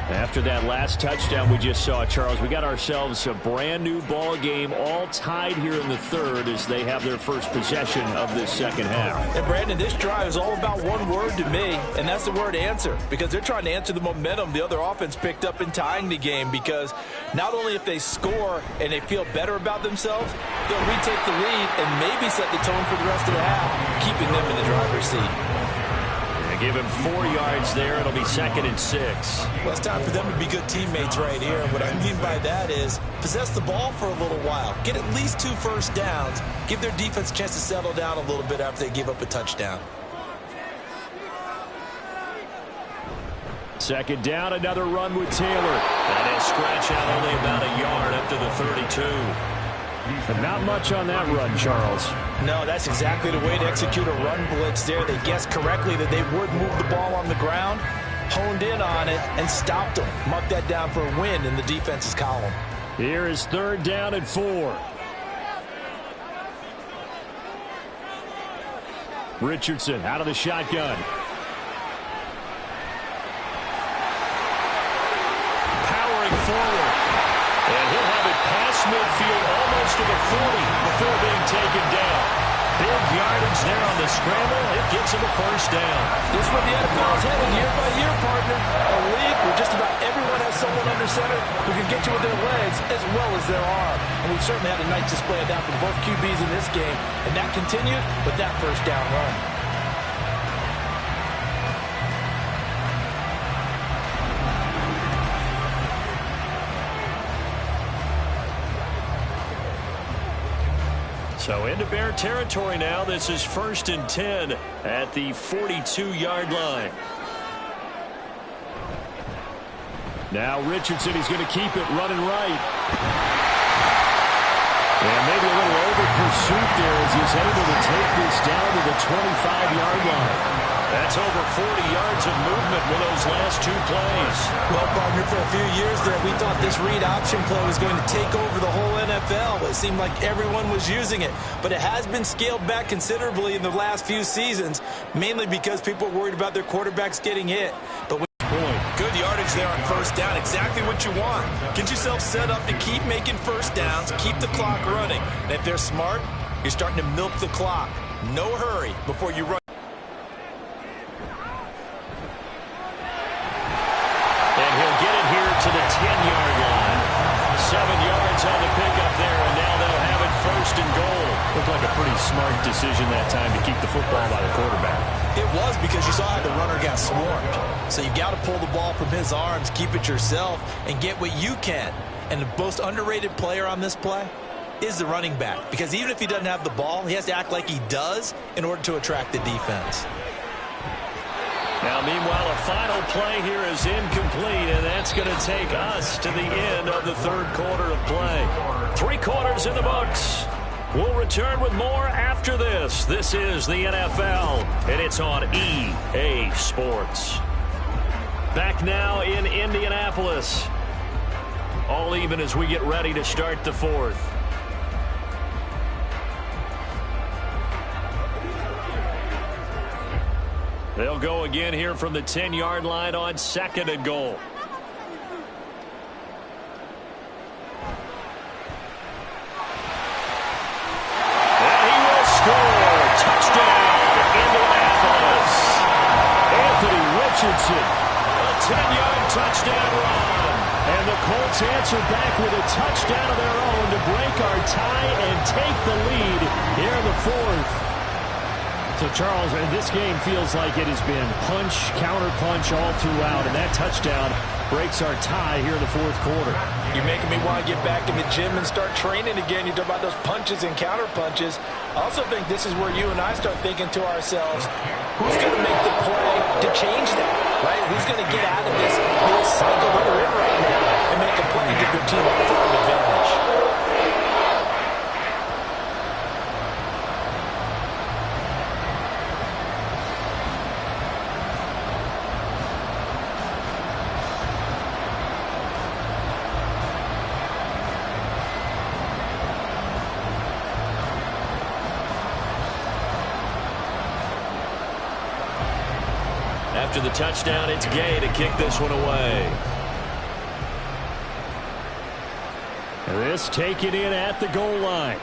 After that last touchdown we just saw, Charles, we got ourselves a brand new ball game, all tied here in the third as they have their first possession of this second half.
And Brandon, this drive is all about one word to me, and that's the word answer, because they're trying to answer the momentum the other offense picked up in tying the game, because not only if they score and they feel better about themselves, they'll retake the lead and maybe set the tone for the rest of the half, keeping them in the driver's seat.
Give him 4 yards there. It'll be 2nd and 6.
Well, it's time for them to be good teammates right here. What I mean by that is possess the ball for a little while. Get at least 2 first downs. Give their defense a chance to settle down a little bit after they give up a touchdown.
2nd down, another run with Taylor. That is stretch out only about a yard up to the 32. But not much on that run, Charles.
No, that's exactly the way to execute a run blitz there. They guessed correctly that they would move the ball on the ground, honed in on it, and stopped them. Mark that down for a win in the defense's column.
Here is 3rd down and 4. Richardson out of the shotgun. Powering forward. And he'll have it past midfield almost to the 40 before being taken down. Big yardage there on the scramble. It gets him a first down.
This is what the NFL is headed year by year, partner. A league where just about everyone has someone under center who can get you with their legs as well as their arm. And we've certainly had a nice display of that from both QBs in this game. And that continued with that first down run.
So into Bear territory now. This is 1st and 10 at the 42-yard line. Now Richardson, he's going to keep it running right. And maybe a little over pursuit there as he's able to take this down to the 25-yard line. That's over 40 yards of movement with those last 2 plays.
Well, partner, for a few years there, we thought this read option play was going to take over the whole NFL. It seemed like everyone was using it. But it has been scaled back considerably in the last few seasons, mainly because people are worried about their quarterbacks getting hit. But good yardage there on first down, exactly what you want. Get yourself set up to keep making first downs, keep the clock running. And if they're smart, you're starting to milk the clock. No hurry before you run.
And he'll get it here to the 10-yard line. 7 yards on the pickup there, and now they'll have it 1st and goal. Looked like a pretty smart decision that time to keep the football by the quarterback.
It was, because you saw how the runner got swarmed. So you got to pull the ball from his arms, keep it yourself, and get what you can. And the most underrated player on this play is the running back. Because even if he doesn't have the ball, he has to act like he does in order to attract the defense.
Now, meanwhile, a final play here is incomplete, and that's going to take us to the end of the 3rd quarter of play. 3 quarters in the books. We'll return with more after this. This is the NFL, and it's on EA Sports. Back now in Indianapolis. All even as we get ready to start the 4th. They'll go again here from the 10-yard line on 2nd and goal. And he will score. Touchdown, Indianapolis. Anthony Richardson, a 10-yard touchdown run. And the Colts answer back with a touchdown of their own to break our tie and take the lead here in the 4th. So, Charles, this game feels like it has been punch, counter-punch all throughout, and that touchdown breaks our tie here in the 4th quarter.
You're making me want to get back in the gym and start training again. You talk about those punches and counter-punches. I also think this is where you and I start thinking to ourselves, who's going to make the play to change that, right? Who's going to get out of this little cycle that we're in right now and make a play and give your team a firm advantage?
after the touchdown, it's Gay to kick this one away. This taken in at the goal line.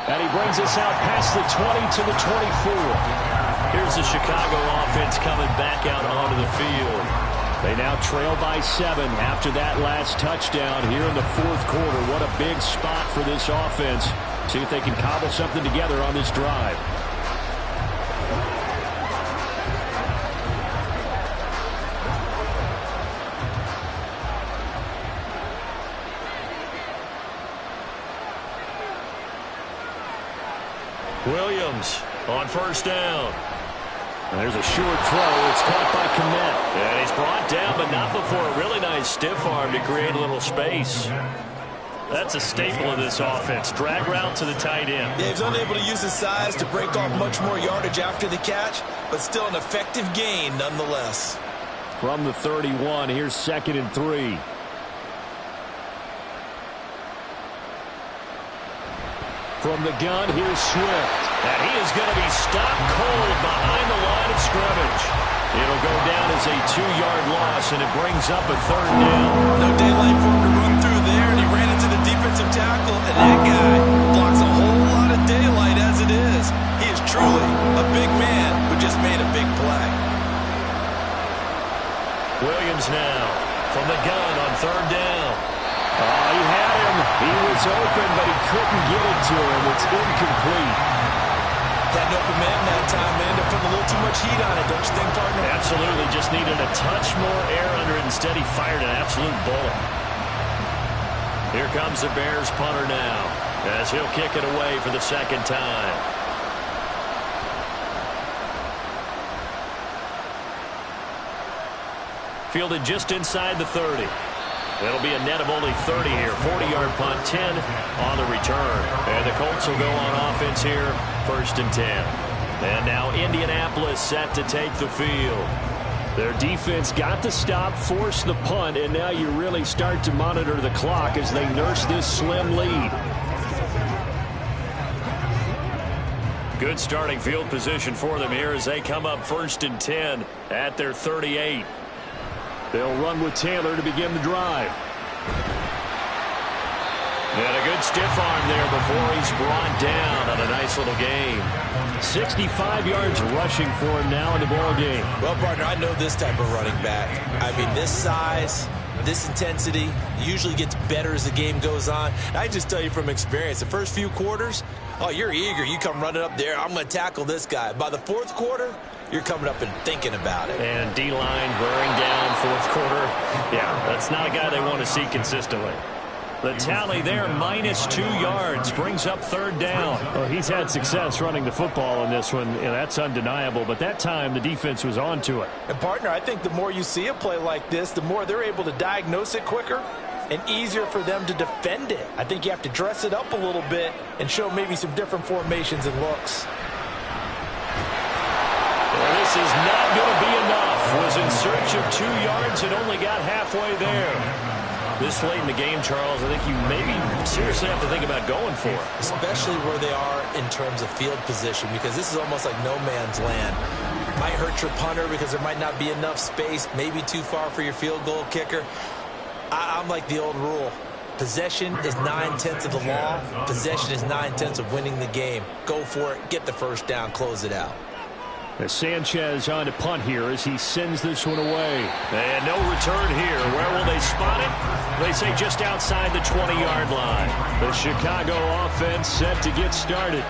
And he brings us out past the 20 to the 24. Here's the Chicago offense coming back out onto the field. They now trail by 7 after that last touchdown here in the fourth quarter. What a big spot for this offense. See if they can cobble something together on this drive. Williams on first down. And there's a short throw. It's caught by Kmet. And he's brought down, but not before a really nice stiff arm to create a little space. That's a staple of this offense. Drag route to the tight end.
Yeah, he's unable to use his size to break off much more yardage after the catch, but still an effective gain nonetheless.
From the 31, here's 2nd and 3. From the gun, here's Swift. And he is going to be stopped cold behind the line of scrimmage. It'll go down as a 2-yard loss, and it brings up a 3rd down.
No daylight for him to run through there, and he ran into the defensive tackle, and that guy blocks a whole lot of daylight as it is. He is truly a big man who just made a big play.
Williams now from the gun on 3rd down. He had him. He was open, but he couldn't get it to him. It's incomplete.
Had an open man that time. They ended up putting a little too much heat on it, don't you think, partner?
Absolutely. Just needed a touch more air under it. Instead, he fired an absolute bullet. Here comes the Bears punter now, as he'll kick it away for the 2nd time. Fielded just inside the 30. It'll be a net of only 30 here. 40-yard punt, 10 on the return. And the Colts will go on offense here, 1st and 10. And now Indianapolis set to take the field. Their defense got the stop, forced the punt, and now you really start to monitor the clock as they nurse this slim lead. Good starting field position for them here as they come up 1st and 10 at their 38. They'll run with Taylor to begin the drive. And a good stiff arm there before he's brought down on a nice little gain. 65 yards rushing for him now in the ball game.
Well, partner, I know this type of running back. I mean, this size, this intensity usually gets better as the game goes on. I just tell you from experience, the first few quarters, oh, you're eager. You come running up there. I'm going to tackle this guy. By the 4th quarter, you're coming up and thinking about it.
And D-line bearing down 4th quarter. Yeah, that's not a guy they want to see consistently. The tally there, minus 2 yards, brings up 3rd down. Well, he's had success running the football in this one, and that's undeniable. But that time, the defense was on to it.
And, partner, I think the more you see a play like this, the more they're able to diagnose it quicker and easier for them to defend it. I think you have to dress it up a little bit and show maybe some different formations and looks.
Well, this is not going to be enough. Was in search of 2 yards and only got halfway there. This late in the game, Charles, I think you maybe seriously have to think about going for it.
Especially where they are in terms of field position, because this is almost like no man's land. Might hurt your punter because there might not be enough space, maybe too far for your field goal kicker. I'm like the old rule. Possession is 9/10 of the law. Possession is 9/10 of winning the game. Go for it. Get the 1st down. Close it out.
As Sanchez on to punt here as he sends this one away. And no return here. Where will they spot it? They say just outside the 20-yard line. The Chicago offense set to get started.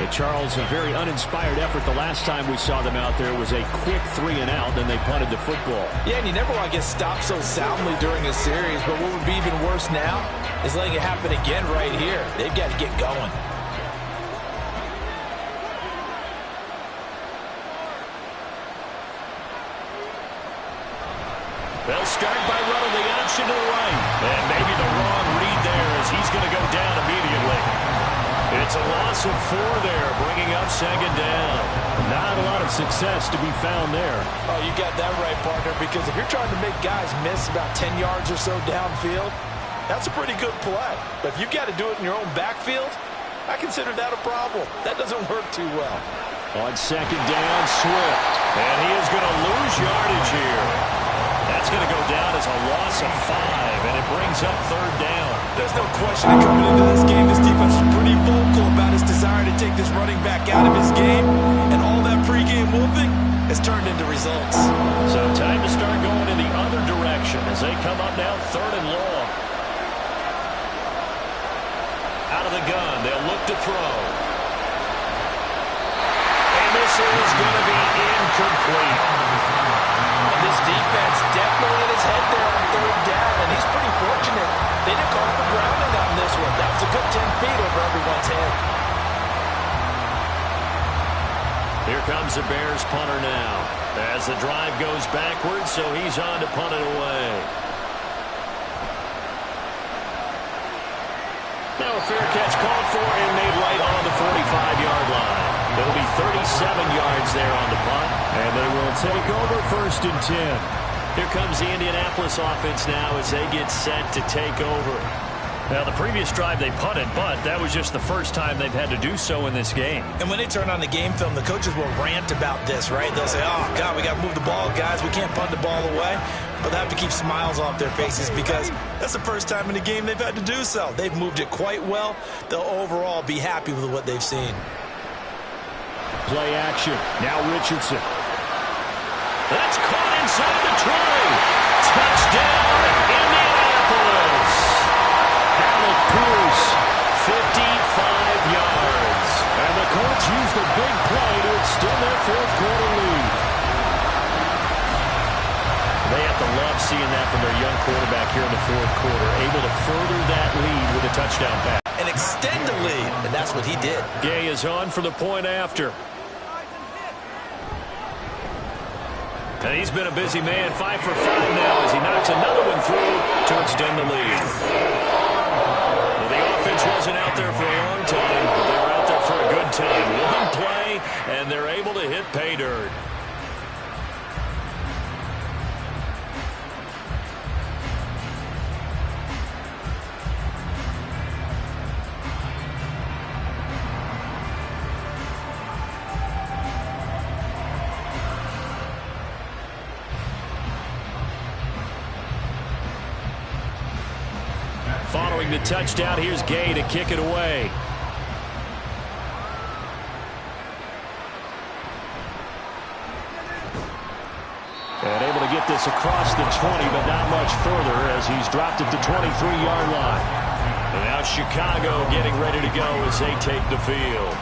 And Charles, a very uninspired effort. The last time we saw them out there was a quick 3-and-out, then they punted the football.
Yeah, and you never want to get stopped so soundly during a series, but what would be even worse now is letting it happen again right here. They've got to get going.
They'll start by running the option to the right. And maybe the wrong read there as he's going to go down immediately. It's a loss of 4 there, bringing up 2nd down. Not a lot of success to be found there.
Oh, you got that right, partner, because if you're trying to make guys miss about 10 yards or so downfield, that's a pretty good play. But if you've got to do it in your own backfield, I consider that a problem. That doesn't work too well.
On 2nd down, Swift. And he is going to lose yardage here. That's going to go down as a loss of 5, and it brings up third down.
There's no question that coming into this game, this defense is pretty vocal about its desire to take this running back out of his game, and all that pregame whooping has turned into results.
So time to start going in the other direction as they come up now third and long. Out of the gun, they'll look to throw. And this is going to be incomplete.
And this defense definitely in his head there on third down, and he's pretty fortunate. They didn't call for grounding on this one. That was a good 10 feet over everyone's head.
Here comes the Bears punter now as the drive goes backwards, so he's on to punt it away. Now a fair catch called for and made right on the 45-yard line. It'll be 37 yards there on the punt, and they will take over first and 10. Here comes the Indianapolis offense now as they get set to take over. Now, the previous drive they punted, but that was just the first time they've had to do so in this game.
And when they turn on the game film, the coaches will rant about this, right? They'll say, oh, God, we got to move the ball, guys. We can't punt the ball away. But they have to keep smiles off their faces because that's the first time in the game they've had to do so. They've moved it quite well. They'll overall be happy with what they've seen.
Play action. Now Richardson. That's caught inside the 20. Touchdown, Indianapolis. Alec Pierce, 55 yards. And the Colts use the big play to extend their fourth-quarter lead. They have to love seeing that from their young quarterback here in the fourth quarter, able to further that lead with a touchdown pass.
And extend the lead, and that's what he did.
Gay is on for the point after. And he's been a busy man, 5 for 5 now as he knocks another one through to extend the lead. Well, the offense wasn't out there for a long time, but they were out there for a good time. One play, and they're able to hit pay dirt. Following the touchdown, here's Gay to kick it away. And able to get this across the 20, but not much further as he's dropped it to 23-yard line. And now Chicago getting ready to go as they take the field.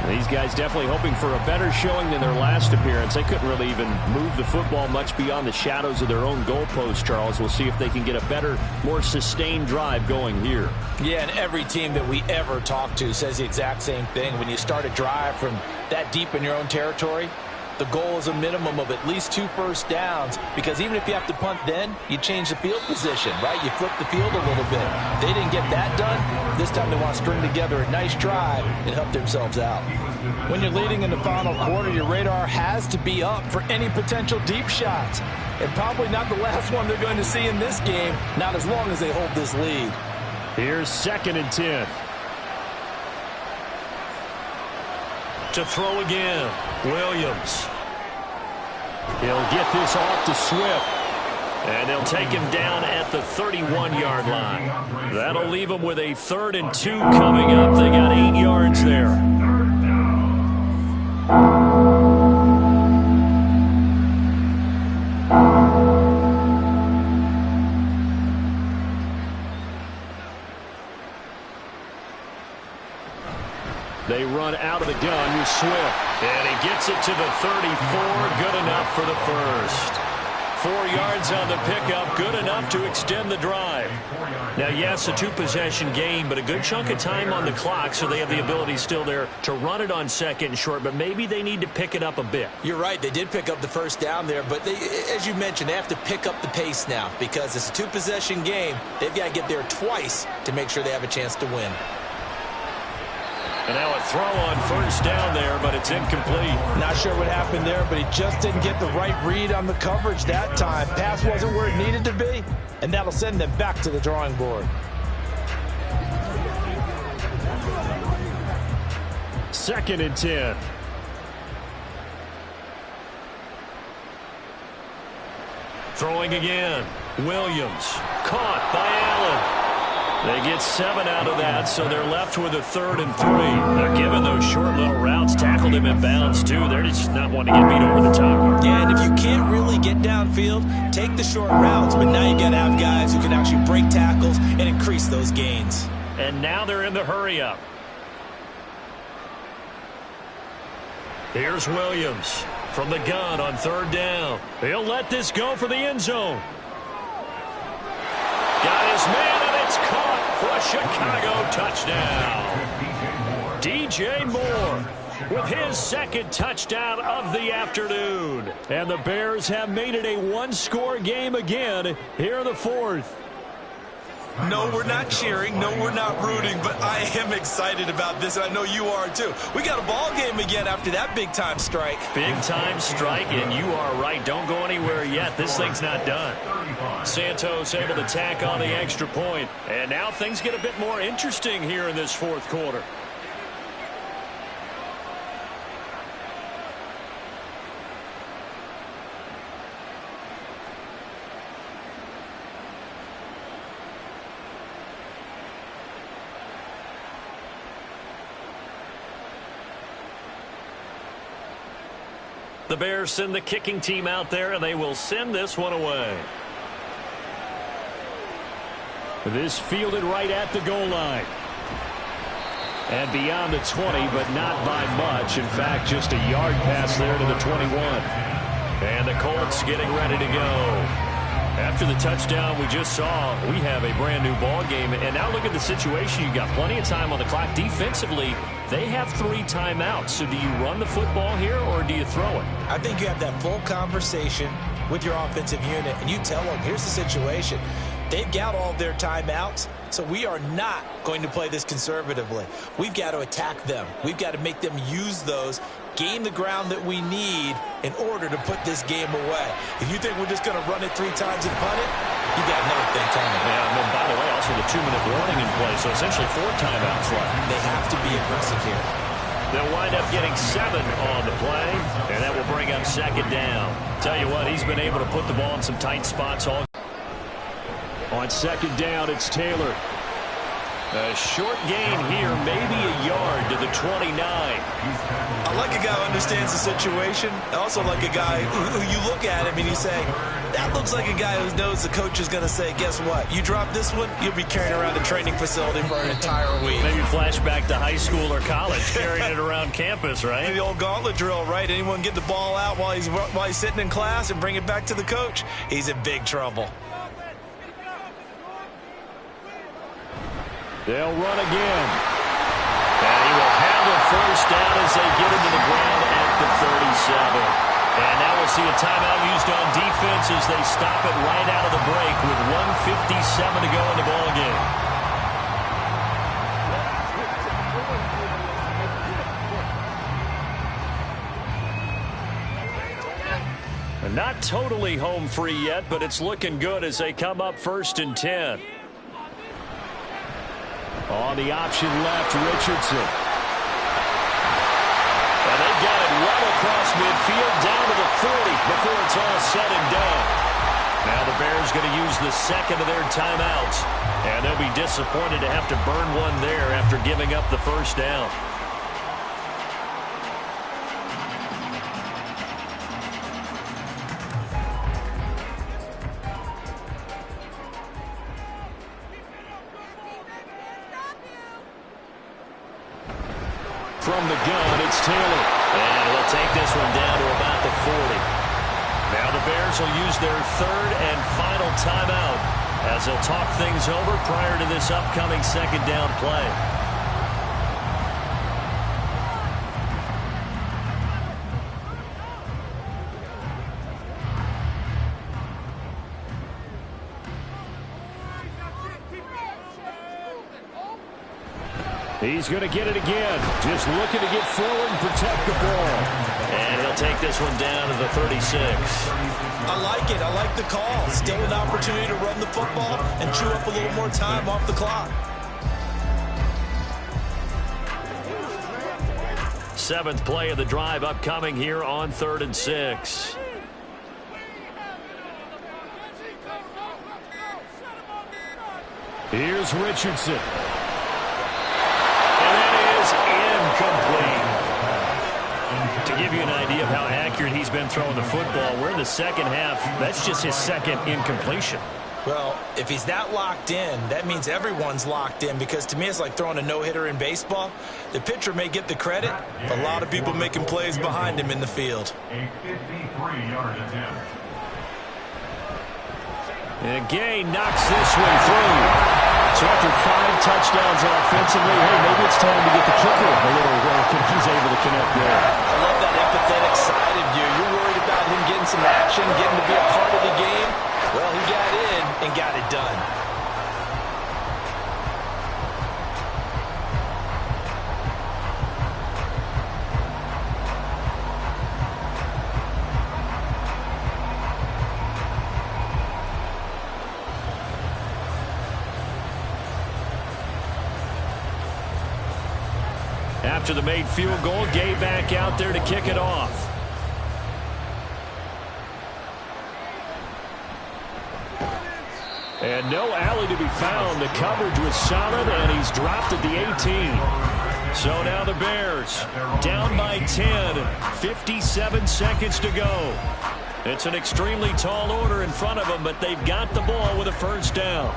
These guys definitely hoping for a better showing than their last appearance. They couldn't really even move the football much beyond the shadows of their own goalpost, Charles. We'll see if they can get a better, more sustained drive going here.
Yeah, and every team that we ever talk to says the exact same thing. When you start a drive from that deep in your own territory, the goal is a minimum of at least 2 first downs, because even if you have to punt then, you change the field position, right? You flip the field a little bit. They didn't get that done. This time they want to string together a nice drive and help themselves out. When you're leading in the final quarter, your radar has to be up for any potential deep shots. And probably not the last one they're going to see in this game, not as long as they hold this lead.
Here's 2nd and 10. To throw again, Williams. He'll get this off to Swift. And they'll take him down at the 31-yard line. That'll leave him with a 3rd and 2 coming up. They got 8 yards there. They run out of the gun with Swift. And he gets it to the 34. Good enough for the first. 4 yards on the pickup. Good enough to extend the drive. Now, yes, a 2-possession game, but a good chunk of time on the clock, so they have the ability still there to run it on 2nd and short, but maybe they need to pick it up a bit.
You're right. They did pick up the first down there, but they, as you mentioned, they have to pick up the pace now because it's a 2-possession game. They've got to get there twice to make sure they have a chance to win.
And now a throw on first down there, but it's incomplete.
Not sure what happened there, but he just didn't get the right read on the coverage that time. Pass wasn't where it needed to be, and that'll send them back to the drawing board.
2nd and 10. Throwing again. Williams. Caught by Allen. They get 7 out of that, so they're left with a 3rd and 3. Now, given those short little routes, tackled him in bounds, too. They're just not wanting to get beat over the top.
Yeah, and if you can't really get downfield, take the short routes. But now you got to have guys who can actually break tackles and increase those gains.
And now they're in the hurry-up. Here's Williams from the gun on 3rd down. He'll let this go for the end zone. Got his man, and it's caught for a Chicago touchdown. DJ Moore with his 2nd touchdown of the afternoon. And the Bears have made it a 1-score game again here in the 4th.
No, we're not cheering. No, we're not rooting, but I am excited about this, and I know you are too. We got a ball game again after that big-time strike.
Big-time strike, and you are right. Don't go anywhere yet. This thing's not done. Santos able to tack on the extra point, and now things get a bit more interesting here in this 4th quarter. The Bears send the kicking team out there, and they will send this one away. This fielded right at the goal line. And beyond the 20, but not by much. In fact, just a yard pass there to the 21. And the Colts getting ready to go. After the touchdown we just saw, we have a brand new ball game. And now look at the situation. You got plenty of time on the clock. Defensively, they have 3 timeouts. So do you run the football here or do you throw it?
I think you have that full conversation with your offensive unit, and you tell them, here's the situation. They've got all their timeouts, so we are not going to play this conservatively. We've got to attack them. We've got to make them use those, gain the ground that we need in order to put this game away. If you think we're just going to run it 3 times and punt it, you got another thing coming.
Yeah, and by the way, also the 2-minute warning in play, so essentially 4 timeouts left.
They have to be aggressive here.
They'll wind up getting 7 on the play, and that will bring up 2nd down. Tell you what, he's been able to put the ball in some tight spots all. On 2nd down, it's Taylor. A short gain here, maybe a yard to the 29.
I like a guy who understands the situation. I also like a guy who you look at him and you say, that looks like a guy who knows the coach is going to say, guess what? You drop this one, you'll be carrying around a training facility for an entire week.
Maybe flashback to high school or college, carrying it around campus, right?
The old gauntlet drill, right? Anyone get the ball out while he's sitting in class and bring it back to the coach? He's in big trouble.
They'll run again. And he will have a 1st down as they get into the ground at the 37. And now we'll see a timeout used on defense as they stop it right out of the break with 1:57 to go in the ballgame. Not totally home free yet, but it's looking good as they come up 1st and 10. On the option left, Richardson. And they've got it well across midfield down to the 40 before it's all said and done. Now the Bears going to use the 2nd of their timeouts. And they'll be disappointed to have to burn one there after giving up the 1st down. From the gun, it's Taylor. And he'll take this one down to about the 40. Now the Bears will use their 3rd and final timeout as they'll talk things over prior to this upcoming 2nd down play. He's going to get it again. Just looking to get forward and protect the ball. And he'll take this one down to the 36.
I like it. I like the call. Still an opportunity to run the football and chew up a little more time off the clock.
7th play of the drive upcoming here on 3rd and 6. Here's Richardson. And that is incomplete. To give you an idea of how accurate he's been throwing the football, we're in the second half. That's just his second incompletion.
Well, if he's that locked in, that means everyone's locked in, because to me it's like throwing a no-hitter in baseball. The pitcher may get the credit, a lot of people making plays behind him in the field.
A 53-yard attempt.
And Gay knocks this one through. So after 5 touchdowns offensively, hey, maybe it's time to get the kicker a little work if he's able to connect there.
I love that empathetic side of you. You're worried about him getting some action, getting to be a part of the game. Well, he got in and got it done.
After the made field goal, Gay back out there to kick it off. And no alley to be found. The coverage was solid, and he's dropped at the 18. So now the Bears down by 10, 57 seconds to go. It's an extremely tall order in front of them, but they've got the ball with a first down.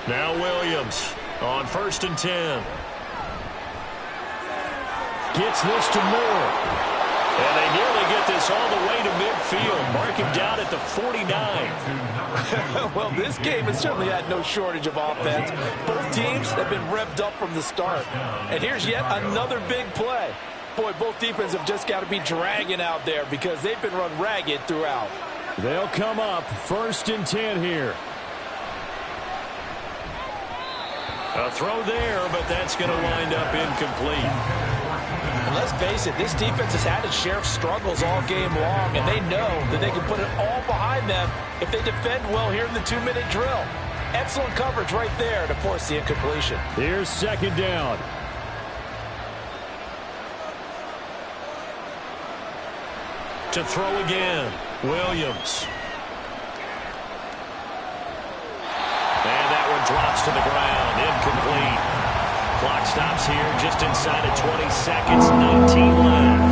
Now Williams on 1st and 10. Gets this to Moore. And they nearly get this all the way to midfield. Mark him down at the 49.
Well, this game has certainly had no shortage of offense. Both teams have been revved up from the start. And here's yet another big play. Boy, both defenses have just got to be dragging out there because they've been run ragged throughout.
They'll come up 1st and 10 here. A throw there, but that's going to wind up incomplete.
And let's face it, this defense has had its share of struggles all game long, and they know that they can put it all behind them if they defend well here in the 2-minute drill. Excellent coverage right there to force the incompletion.
Here's 2nd down. To throw again, Williams. And that one drops to the ground, incomplete. Clock stops here just inside of 20 seconds, 19 left.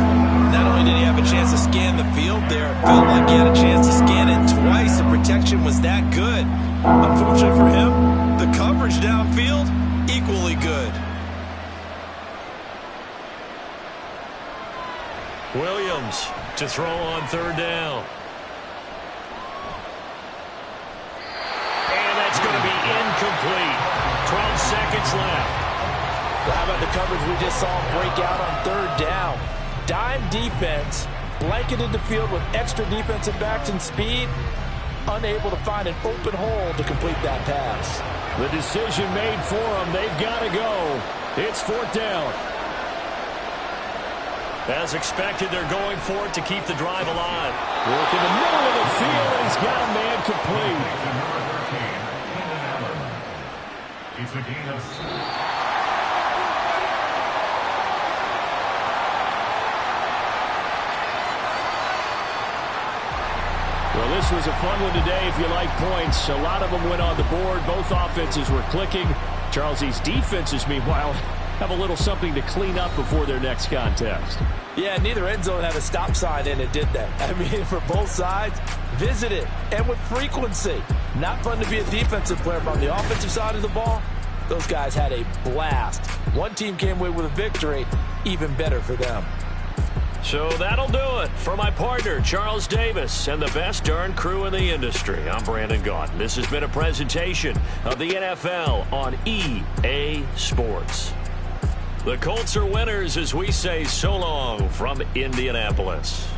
Not only did he have a chance to scan the field there, it felt like he had a chance to scan it twice. The protection was that good. Unfortunately for him, the coverage downfield, equally good.
Williams to throw on 3rd down. And that's going to be incomplete. 12 seconds left.
Well, how about the coverage we just saw break out on 3rd down? Dime defense, blanketed the field with extra defensive backs and speed, unable to find an open hole to complete that pass.
The decision made for them. They've got to go. It's 4th down. As expected, they're going for it to keep the drive alive. Work in the middle of the field, and he's got a man complete.
It's a gain of 6.
Well, this was a fun one today if you like points. A lot of them went on the board. Both offenses were clicking. Charles's defenses, meanwhile, have a little something to clean up before their next contest.
Yeah, neither end zone had a stop sign in it, did they? I mean, for both sides, visit it, and with frequency. Not fun to be a defensive player, but on the offensive side of the ball, those guys had a blast. One team came away with a victory, even better for them.
So that'll do it for my partner, Charles Davis, and the best darn crew in the industry. I'm Brandon Gaudin. This has been a presentation of the NFL on EA Sports. The Colts are winners as we say so long from Indianapolis.